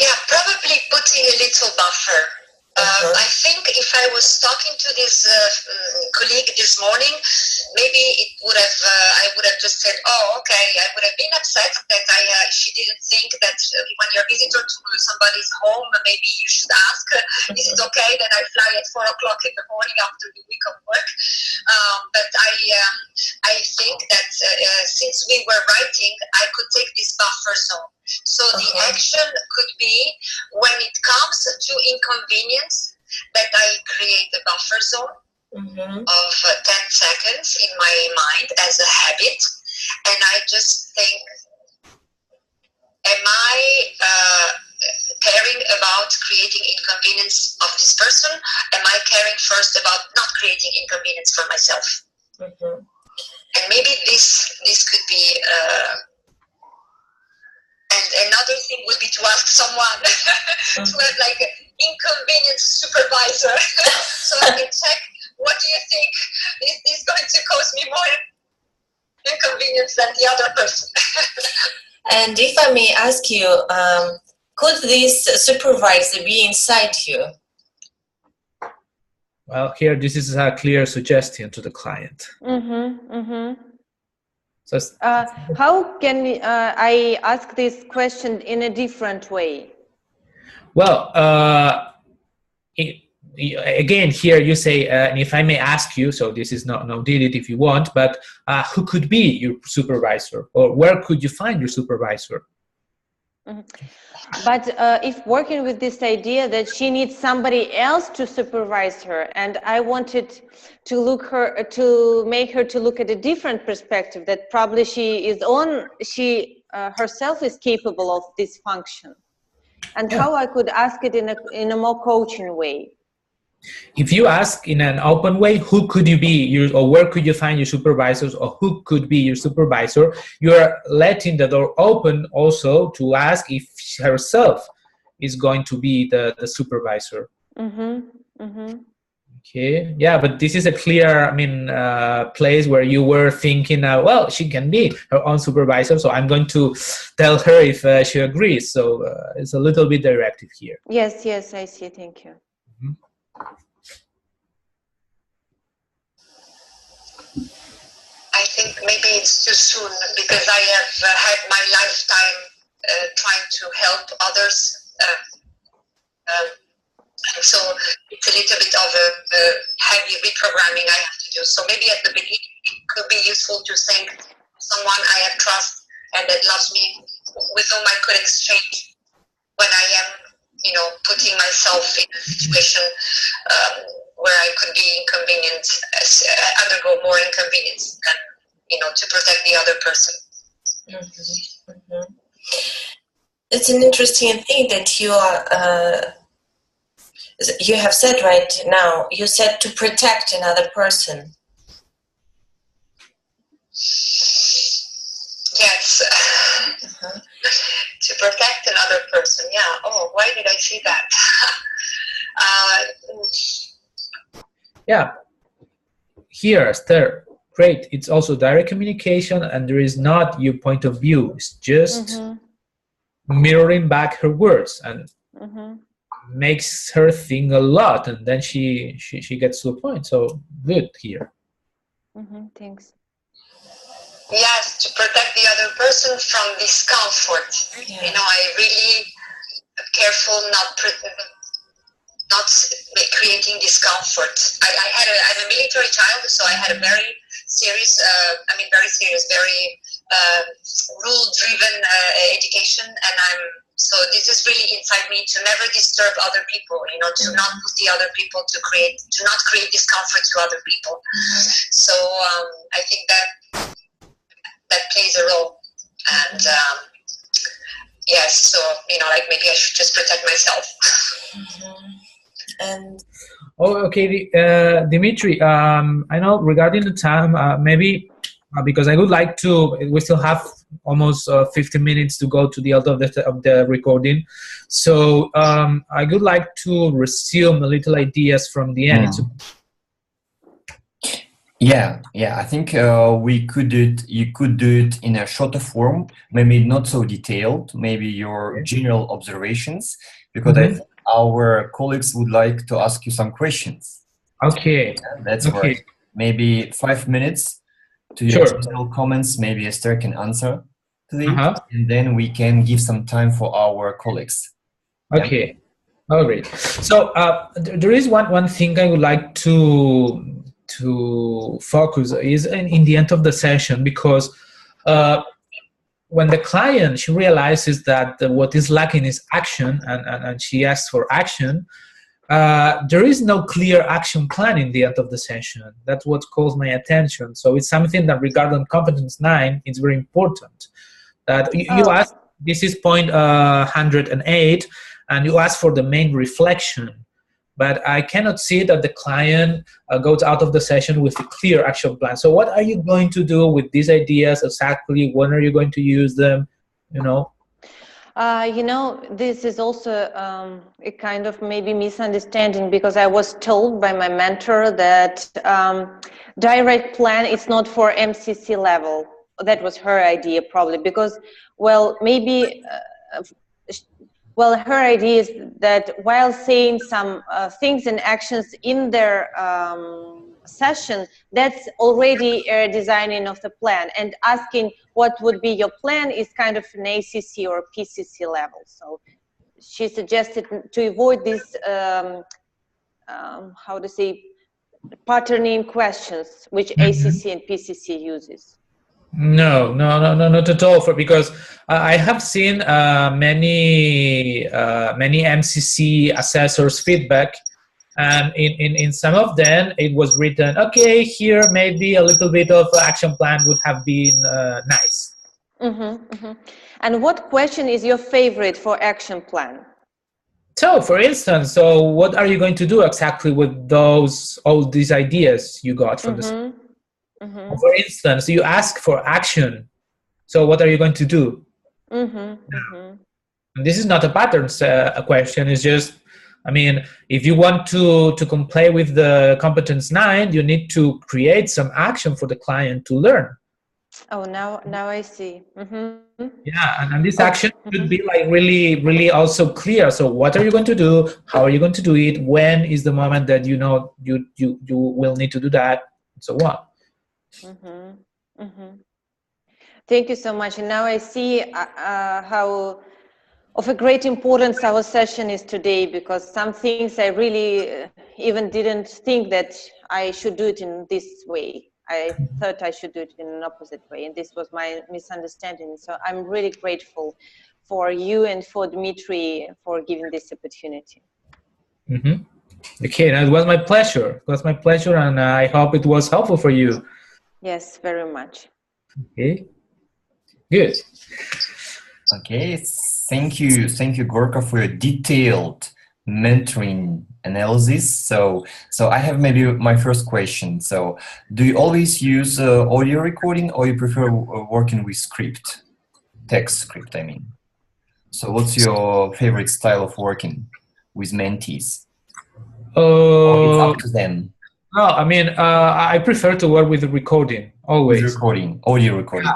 Yeah, probably putting a little buffer I think if I was talking to this colleague this morning, maybe I would have just said, "Oh, okay." I would have been upset that she didn't think that when you're a visitor to somebody's home, maybe you should ask, "Is it okay that I fly at 4 o'clock in the morning after the week of work?" But I think that since we were writing, I could take this buffer zone. So the action could be when it comes to inconvenience that I create a buffer zone of 10 seconds in my mind as a habit, and I just think, am I caring about creating inconvenience of this person? Am I caring first about not creating inconvenience for myself? And maybe this could be and another thing would be to ask someone to have like an inconvenience supervisor so I can check, what do you think is this going to cause me more inconvenience than the other person? And if I may ask you, could this supervisor be inside you? Well, here this is a clear suggestion to the client. So, how can I ask this question in a different way? Well, again, here you say, and if I may ask you, so this is no did it if you want, but who could be your supervisor, or where could you find your supervisor? But if working with this idea that she needs somebody else to supervise her, and I wanted to make her to look at a different perspective, that probably she herself is capable of this function, and how I could ask it in a more coaching way. If you ask in an open way, who could you be, or where could you find your supervisors, or who could be your supervisor, you are letting the door open also to ask if herself is going to be the supervisor. Okay, yeah, but this is a clear, place where you were thinking, well, she can be her own supervisor, so I'm going to tell her if she agrees. So it's a little bit directive here. Yes, I see. Thank you. I think maybe it's too soon, because I have had my lifetime trying to help others. So it's a little bit of a heavy reprogramming I have to do. So maybe at the beginning it could be useful to think someone I have trust and that loves me, with whom I could exchange when I am, putting myself in a situation where I could be undergo more inconvenience, and to protect the other person. It's an interesting thing that you have said right now. You said to protect another person. Yes. To protect another person. Yeah. Oh, why did I see that? Yeah. Here, Esther, great. It's also direct communication, and there is not your point of view. It's just mirroring back her words, and makes her think a lot, and then she gets to a point. So good here. Thanks. Yes, to protect the other person from discomfort. Yeah. I really careful not creating discomfort. I'm a military child, so I had a very serious, very rule-driven education, and so this is really inside me, to never disturb other people, to not put the other people to not create discomfort to other people. So I think that plays a role, and yes, so maybe I should just protect myself. And okay, Dimitri, I know regarding the time, maybe because I would like to, we still have almost 50 minutes to go to the end of the recording, so I would like to resume a little ideas from the end. Yeah, I think you could do it in a shorter form, maybe not so detailed, maybe your general observations, because I think our colleagues would like to ask you some questions. Okay. That's right. Maybe 5 minutes to your general comments. Maybe Esther can answer to it, and then we can give some time for our colleagues. Okay. Yeah? Oh, great. So there is one thing I would like to focus is in the end of the session, because when the client, she realizes that what is lacking is action, and she asks for action, there is no clear action plan in the end of the session. That's what calls my attention. So it's something that regarding competence 9, it's very important. That you ask, this is point 108, and you ask for the main reflection. But I cannot see that the client goes out of the session with a clear action plan. So what are you going to do with these ideas exactly? When are you going to use them? You know? This is also a kind of maybe misunderstanding, because I was told by my mentor that direct plan is not for MCC level. That was her idea, probably, because, well, maybe... Well, her idea is that while saying some things and actions in their session, that's already a designing of the plan, and asking what would be your plan is kind of an ACC or PCC level. So she suggested to avoid this, how to say, patterning questions, which ACC and PCC uses. No, not at all. Because I have seen many MCC assessors' feedback, and in some of them it was written, okay, here maybe a little bit of action plan would have been nice. And what question is your favorite for action plan? So, for instance, what are you going to do exactly with all these ideas you got from the? For instance, you ask for action. So what are you going to do? And this is not a patterns question. It's just, I mean, if you want to comply with the competence 9, you need to create some action for the client to learn. Oh, now I see. Yeah, and this action should be like really also clear. So what are you going to do? How are you going to do it? When is the moment that you know you will need to do that, and so on. Thank you so much. And now I see how of a great importance our session is today, because some things I really even didn't think that I should do it in this way. I thought I should do it in an opposite way, and this was my misunderstanding. So I'm really grateful for you and for Dmitry for giving this opportunity. Okay, it was my pleasure. It was my pleasure, and I hope it was helpful for you. Yes, very much. Okay, good. Okay, thank you, Gorka, for your detailed mentoring analysis. So I have maybe my first question. So, do you always use audio recording, or you prefer working with text script? I mean, so what's your favorite style of working with mentees? Or it's up to them. No, I mean, I prefer to work with the recording, always. With recording, audio recording.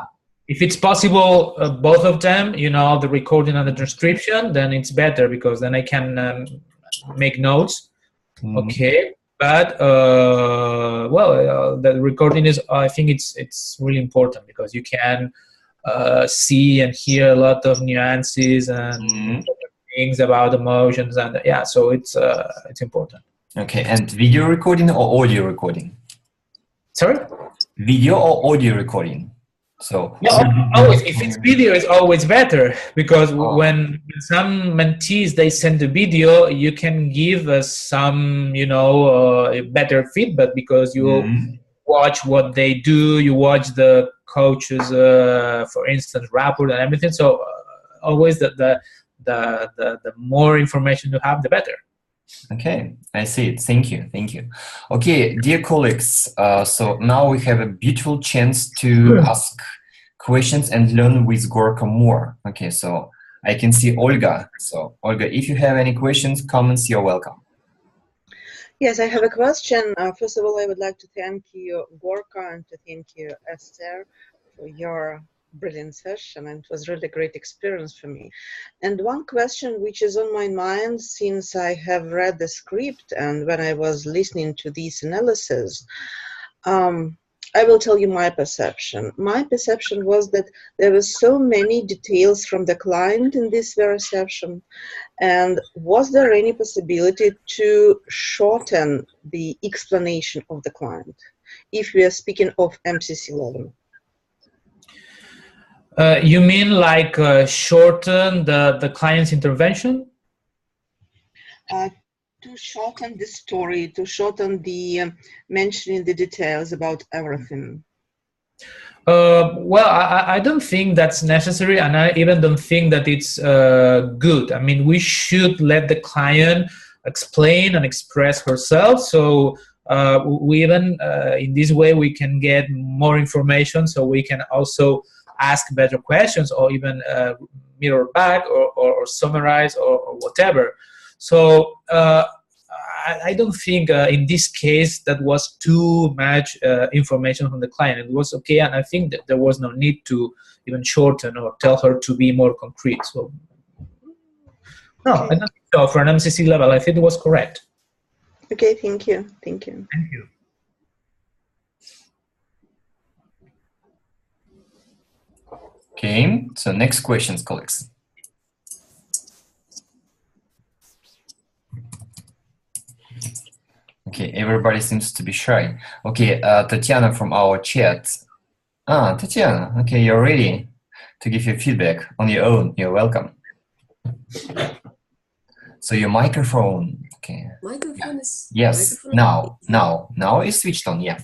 If it's possible, both of them, the recording and the transcription, then it's better, because then I can make notes. Okay, but the recording is, I think it's really important, because you can see and hear a lot of nuances and things about emotions, and so it's important. Okay, and video recording or audio recording? Sorry? Video or audio recording? So always, if it's video, it's always better, because when some mentees, they send the video, you can give us some, better feedback, because you watch what they do, you watch the coaches, for instance, rapport and everything. So always the more information you have, the better. Okay, I see it. Thank you. Okay, dear colleagues, so now we have a beautiful chance to ask questions and learn with Gorka more. Okay, so I can see Olga. So Olga, if you have any questions, comments, you're welcome. Yes, I have a question. First of all, I would like to thank you, Gorka, and to thank you, Esther, for your brilliant session, and it was really a great experience for me. And one question which is on my mind since I have read the script and when I was listening to this analysis, I will tell you my perception. My perception was that there were so many details from the client in this very session. And was there any possibility to shorten the explanation of the client, if we are speaking of MCC level? You mean like shorten the client's intervention? To shorten the story, to shorten the mentioning the details about everything. Well, I don't think that's necessary, and I even don't think that it's good. I mean, we should let the client explain and express herself. So we even in this way we can get more information. So we can also ask better questions, or even mirror back, or summarize, or whatever. So I don't think in this case that was too much information from the client. It was okay, and I think that there was no need to even shorten or tell her to be more concrete. So no, I don't think so. For an MCC level, I think it was correct. Okay, thank you. Thank you. Thank you. Okay, so next questions, colleagues. Okay, everybody seems to be shy. Okay, Tatiana from our chat. Tatiana, okay, you're ready to give your feedback on your own. You're welcome. So your microphone, okay. Microphone is... Yes, microphone now it's switched on, yeah.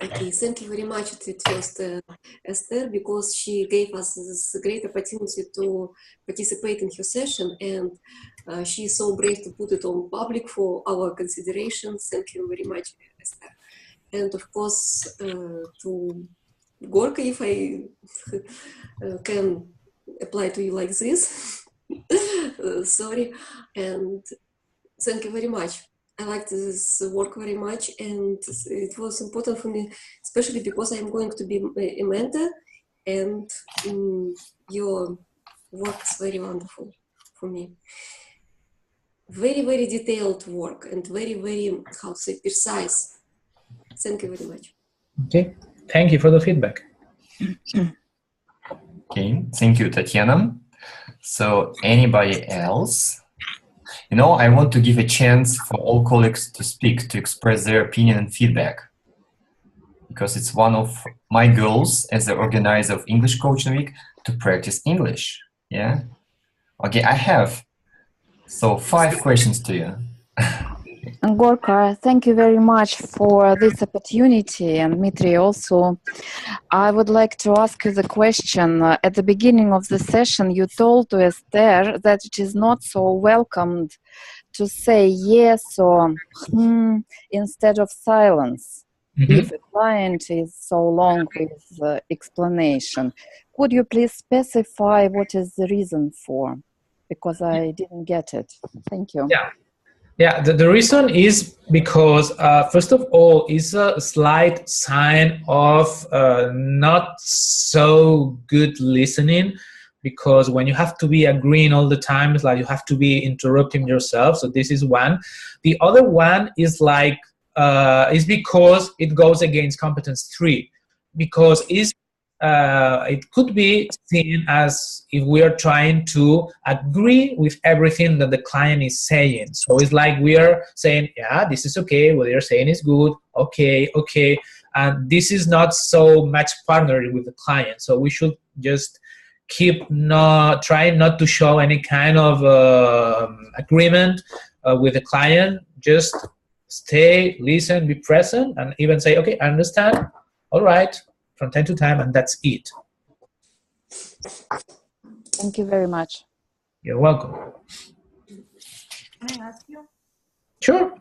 Okay, thank you very much to first Esther, because she gave us this great opportunity to participate in her session, and she is so brave to put it on public for our consideration. Thank you very much, Esther. And of course, to Gorka, if I can apply to you like this, sorry, and thank you very much. I liked this work very much, and it was important for me, especially because I'm going to be a mentor, and your work is very wonderful for me. Very, very detailed work, and very, very, how to say, precise. Thank you very much. Okay, thank you for the feedback. Okay, thank you, Tatiana. So anybody else? You know, I want to give a chance for all colleagues to speak, to express their opinion and feedback, because it's one of my goals as the organizer of English Coaching Week to practice English. Yeah. Okay, I have. So 5 questions to you. Gorka, thank you very much for this opportunity, and Dmitry also. I would like to ask you the question. At the beginning of the session, you told to Esther that it is not so welcomed to say yes or instead of silence if a client is so long with explanation. Could you please specify what is the reason for? Because I didn't get it. Thank you. Yeah, the reason is because, first of all, it's a slight sign of not so good listening, because when you have to be agreeing all the time, it's like you have to be interrupting yourself. So this is one. The other one is like, is because it goes against competence 3, because it could be seen as if we are trying to agree with everything that the client is saying. So it's like we are saying, yeah, this is okay, what you're saying is good, okay. And this is not so much partnering with the client. So we should just keep trying not to show any kind of agreement with the client. Just stay, listen, be present, and even say, okay, I understand, all right, from time to time, and that's it. Thank you very much. You're welcome. Can I ask you? Sure.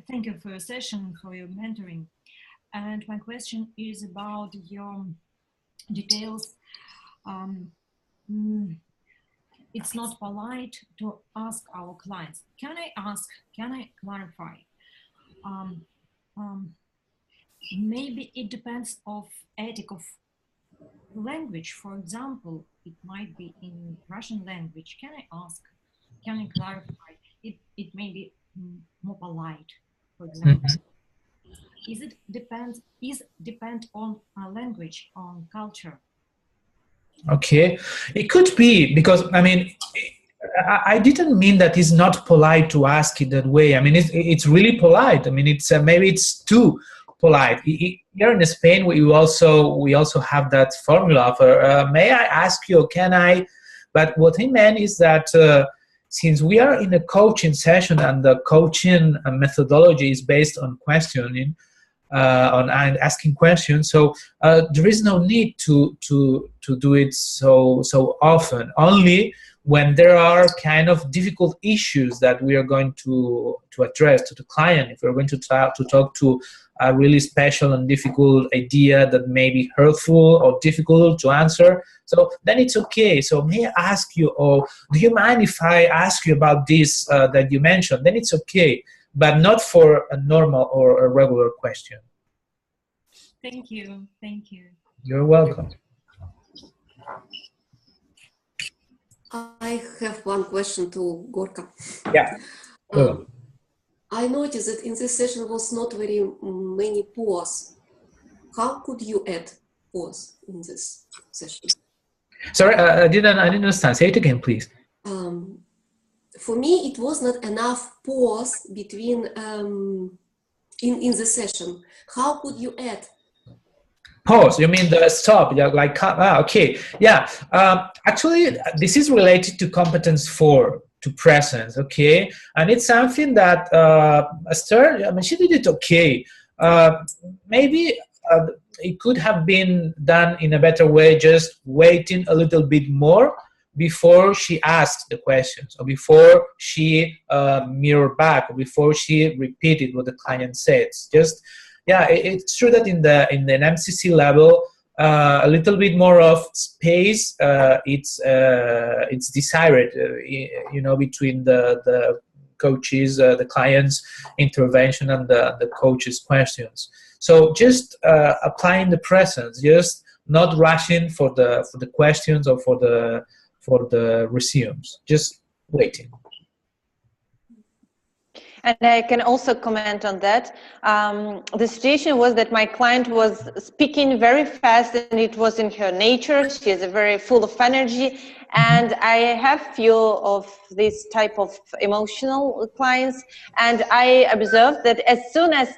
Thank you for your session, for your mentoring. And my question is about your details. It's not polite to ask our clients. Can I clarify? maybe it depends of ethic of language. For example, it might be in Russian language. Can I ask? Can you clarify? It may be more polite, for example. Is it depend on language, on culture? Okay, it could be, because I mean, I didn't mean that it's not polite to ask it that way. I mean, it's really polite. I mean, it's maybe it's too polite. Here in Spain, we also have that formula for may I ask you, can I? But what he meant is that since we are in a coaching session and the coaching methodology is based on questioning, on asking questions, so there is no need to do it so often. Only when there are kind of difficult issues that we are going to address to the client, if we're going to talk to a really special and difficult idea that may be hurtful or difficult to answer, so then it's okay. So may I ask you, or do you mind if I ask you about this that you mentioned? Then it's okay, but not for a normal or a regular question. Thank you. Thank you. You're welcome. I have one question to Gorka. Yeah. I noticed that in this session was not very many pause. How could you add pause in this session? Sorry, I didn't understand. Say it again, please. For me, it was not enough pause between in the session. How could you add? Pause, you mean the stop, yeah, like, okay, yeah. Actually, this is related to competence 4, to presence, okay? And it's something that Esther, I mean, she did it okay. Maybe it could have been done in a better way, just waiting a little bit more before she asked the questions, or before she mirrored back, or before she repeated what the client says. Just, yeah, it's true that in the MCC level, a little bit more of space. It's desired, you know, between the coaches, the client's intervention, and the coach's questions. So just applying the presence, just not rushing for the questions or for the resumes, just waiting. And I can also comment on that. The situation was that my client was speaking very fast, and it was in her nature. She is very full of energy, and I have few of this type of emotional clients, and I observed that as soon as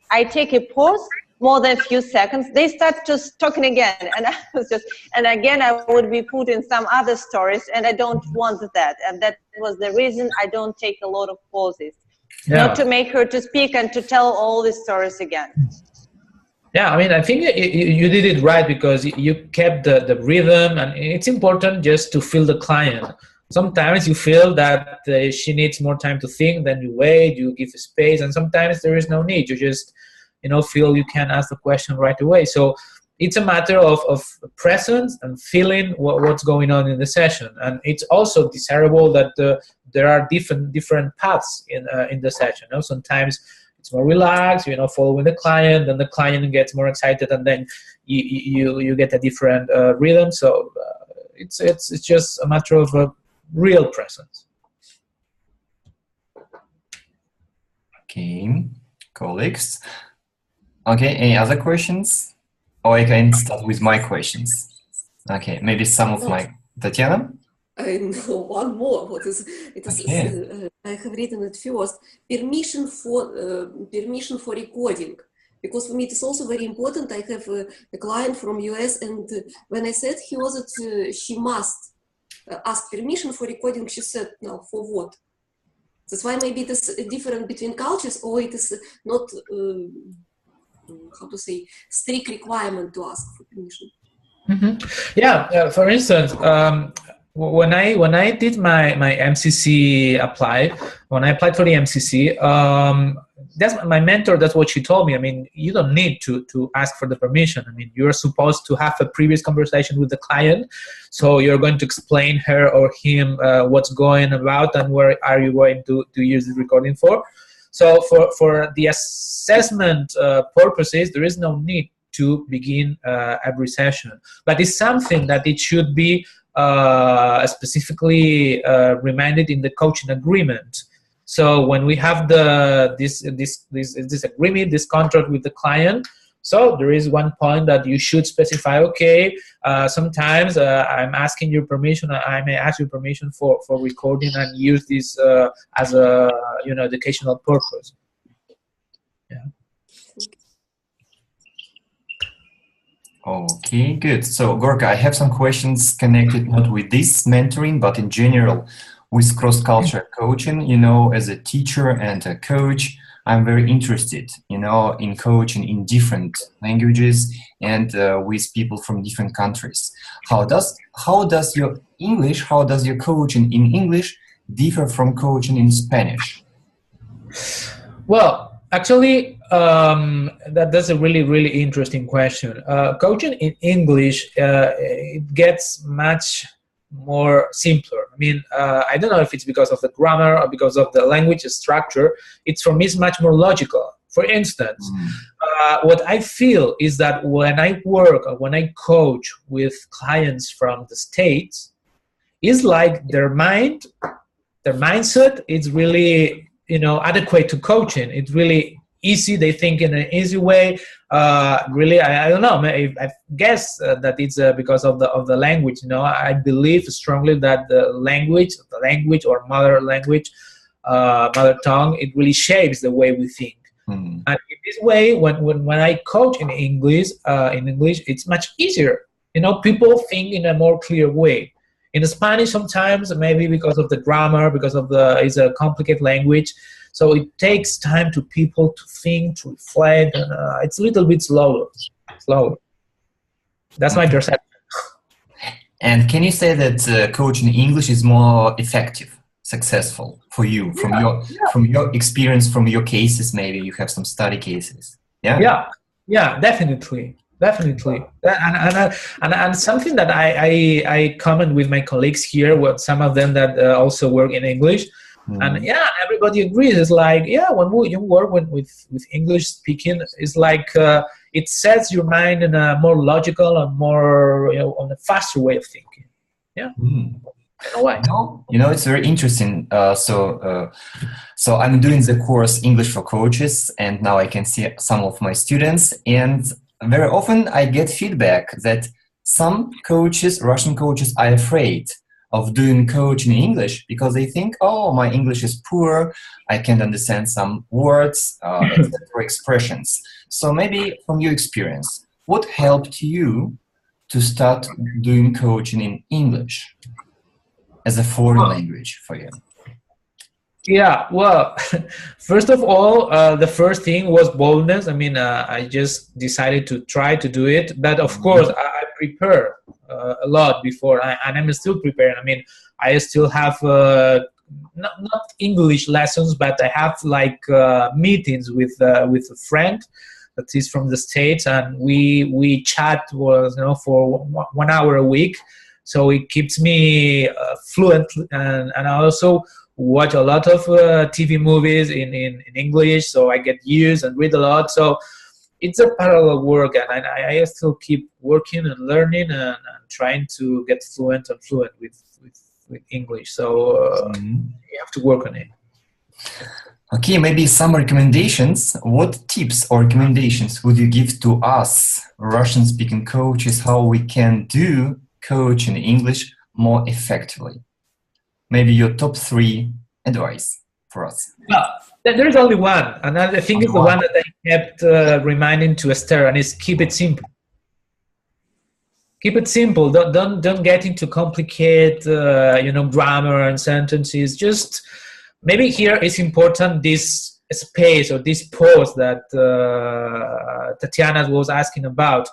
I take a pause, more than a few seconds, they start just talking again, and I was just, and again I would be put in some other stories, and I don't want that, and that was the reason I don't take a lot of pauses. Yeah. Not to make her to speak and to tell all the stories again. Yeah, I mean, I think you did it right, because you kept the rhythm, and it's important just to feel the client. Sometimes you feel that she needs more time to think, then you wait, you give space, and sometimes there is no need. You just, you know, feel you can ask the question right away. So it's a matter of presence and feeling what's going on in the session. And it's also desirable that there are different paths in the session. You know? Sometimes it's more relaxed, you know, following the client, and the client gets more excited, and then you get a different rhythm. So it's just a matter of a real presence. Okay, colleagues. Okay, any other questions? Or I can start with my questions. Okay, maybe some of my... Tatiana? I know one more. What is it? Okay. I have written it first. Permission for recording, because for me it is also very important. I have a client from US, and when I said her that she must ask permission for recording, she said, "No, for what?" That's why maybe it is different between cultures, or it is not. How to say, strict requirement to ask for permission. Mm-hmm. Yeah, for instance, when I did my MCC when I applied for the MCC, that's my mentor. That's what she told me. I mean, you don't need to ask for the permission. I mean, you're supposed to have a previous conversation with the client, so you're going to explain her or him what's going about and where are you going to use the recording for. So for the assessment purposes, there is no need to begin every session, but it's something that it should be specifically reminded in the coaching agreement. So when we have this agreement, this contract with the client, so there is one point that you should specify, okay, sometimes I'm asking your permission, I may ask your permission for recording and use this as a educational purpose. Yeah. Okay, good. So Gorka, I have some questions connected not with this mentoring, but in general with cross-culture coaching. You know, as a teacher and a coach, I'm very interested, you know, in coaching in different languages and with people from different countries. How does your coaching in English differ from coaching in Spanish? Well, actually, that's a really interesting question. Coaching in English, it gets much more simpler. I mean, I don't know if it's because of the grammar or because of the language structure. For me, it's much more logical. For instance, what I feel is that when I coach with clients from the States, it's like their mindset is really, adequate to coaching. It's really easy. They think in an easy way. Really, I don't know. I guess that it's because of the language. I believe strongly that the language or mother tongue, it really shapes the way we think. And in this way, when I coach in English, it's much easier. People think in a more clear way. In Spanish, sometimes maybe because of the grammar, it's a complicated language. So it takes time to people to think, to reflect, and it's a little bit slower. That's my perception. And can you say that coaching in English is more effective, successful for you, from your experience, from your cases? Maybe you have some study cases. Yeah, definitely. And something that I comment with my colleagues here, some of them that also work in English. And everybody agrees. It's like, when you work with English speaking, it's like it sets your mind in a more logical and more, on a faster way of thinking. Yeah. Why? It's very interesting. So I'm doing the course English for Coaches, and now I can see some of my students, and very often I get feedback that some coaches, Russian coaches, are afraid of doing coaching in English because they think, oh, my English is poor, I can't understand some words, etc. expressions. So maybe from your experience, what helped you to start doing coaching in English as a foreign language for you? Yeah, well, first of all, the first thing was boldness. I mean, I just decided to try to do it, but of course, I prepare a lot before, and I'm still preparing. I mean, I still have not English lessons, but I have like meetings with a friend that is from the States, and we chat for 1 hour a week, so it keeps me fluent, and I also watch a lot of TV movies in English, so I get used and read a lot. So it's a parallel work, and I still keep working and learning and trying to get fluent with English. So you have to work on it. Okay, maybe some recommendations. What tips or recommendations would you give to us, Russian-speaking coaches, how we can do coaching in English more effectively? Maybe your top 3 advice for us. Well, there's only one, and I think it's the one that I kept reminding to Esther, and it's keep it simple. Keep it simple. Don't get into complicated, grammar and sentences. Just maybe here it's important this space or this pause that Tatiana was asking about.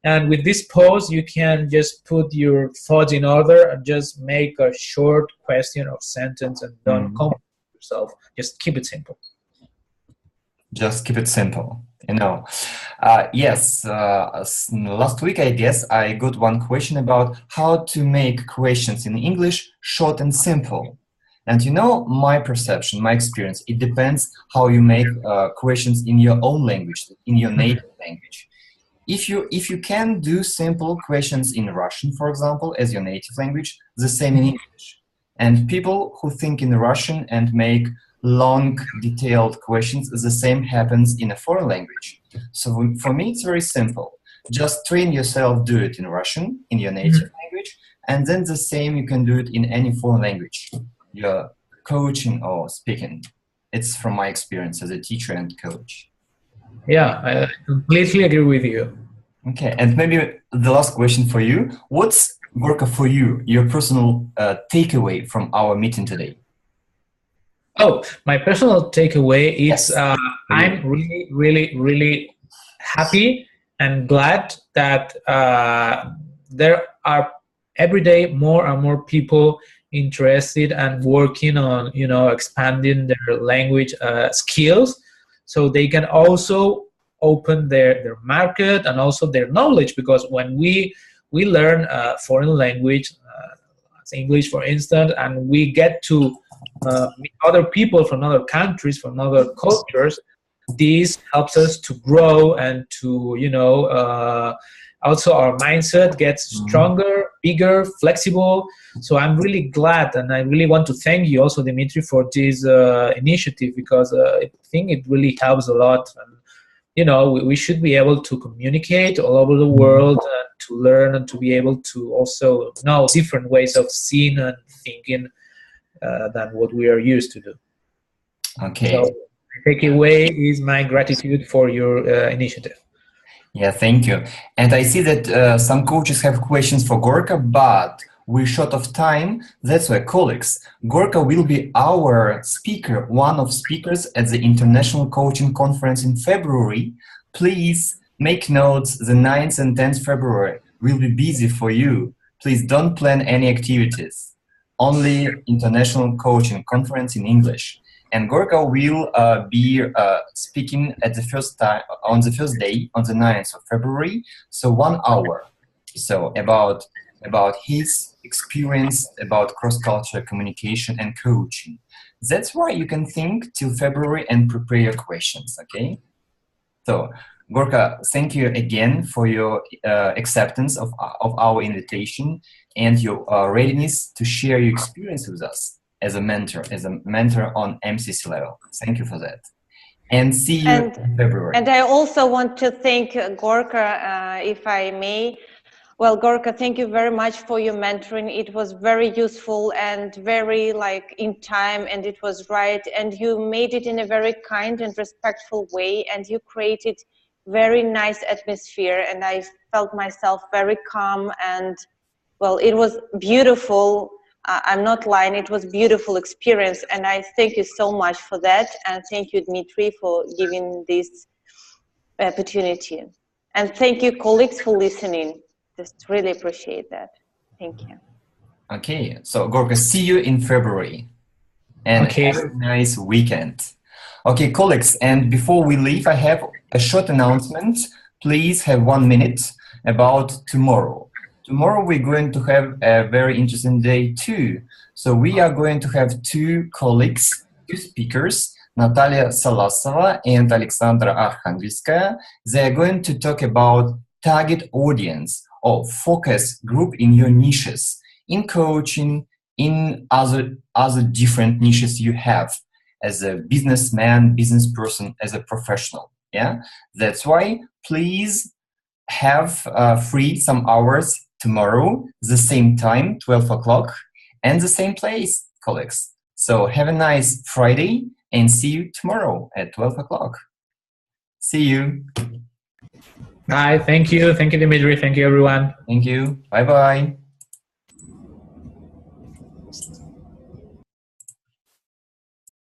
And with this pause, you can just put your thoughts in order and just make a short question or sentence, and don't complicate yourself. Just keep it simple. Just keep it simple. Yes, last week, I guess, I got one question about how to make questions in English short and simple. And you know, my perception, my experience, it depends how you make questions in your own language, in your native language. If you can do simple questions in Russian, for example, as your native language, the same in English. And people who think in Russian and make long, detailed questions, the same happens in a foreign language. So for me, it's very simple. Just train yourself, do it in Russian, in your native language, and then the same you can do it in any foreign language you're coaching or speaking. It's from my experience as a teacher and coach. Yeah, I completely agree with you. Okay, and maybe the last question for you. What's, Gorka, for you, your personal takeaway from our meeting today? Oh, my personal takeaway is Yes. I'm really, really, really happy and glad that there are every day more and more people interested and working on, you know, expanding their language skills, so they can also open their market and also their knowledge. Because when we learn a foreign language, English for instance, and we get to meet other people from other countries, from other cultures, this helps us to grow and to, you know, also our mindset gets stronger, bigger, flexible. So I'm really glad, and I really want to thank you also, Dimitri, for this initiative, because I think it really helps a lot. And, you know, we should be able to communicate all over the world, to learn and to be able to also know different ways of seeing and thinking than what we are used to do. Okay. So my takeaway is my gratitude for your initiative. Yeah, thank you. And I see that some coaches have questions for Gorka, but we're short of time. That's why, colleagues, Gorka will be our speaker, one of speakers at the International Coaching Conference in February. Please make notes. The 9th and 10th February will be busy for you. Please don't plan any activities. Only International Coaching Conference in English. And Gorka will be speaking at the first time, on the first day, on the 9th of February, so 1 hour. So about his experience about cross-cultural communication and coaching. That's why you can think till February and prepare your questions, okay? So, Gorka, thank you again for your acceptance of our invitation and your readiness to share your experience with us as a mentor on MCC level. Thank you for that. And see you in February. And I also want to thank Gorka, if I may. Well, Gorka, thank you very much for your mentoring. It was very useful and very in time, and it was right. And you made it in a very kind and respectful way, and you created very nice atmosphere. And I felt myself very calm, and well, it was beautiful. I'm not lying, it was a beautiful experience, and I thank you so much for that, and thank you, Dmitry, for giving this opportunity. And thank you, colleagues, for listening. Just really appreciate that. Thank you. Okay, so Gorka, see you in February, and have a nice weekend. Okay, colleagues, and before we leave, I have a short announcement. Please have 1 minute about tomorrow. Tomorrow we're going to have a very interesting day too. So we are going to have 2 colleagues, 2 speakers, Natalia Salasova and Alexandra Arkhangelskaya. They are going to talk about target audience or focus group in your niches, in coaching, in other different niches you have as a businessman, business person, as a professional. Yeah, that's why please have free some hours tomorrow, the same time, 12 o'clock, and the same place, colleagues. So have a nice Friday and see you tomorrow at 12 o'clock. See you. Bye. Thank you. Thank you, Dimitri. Thank you, everyone. Thank you. Bye-bye.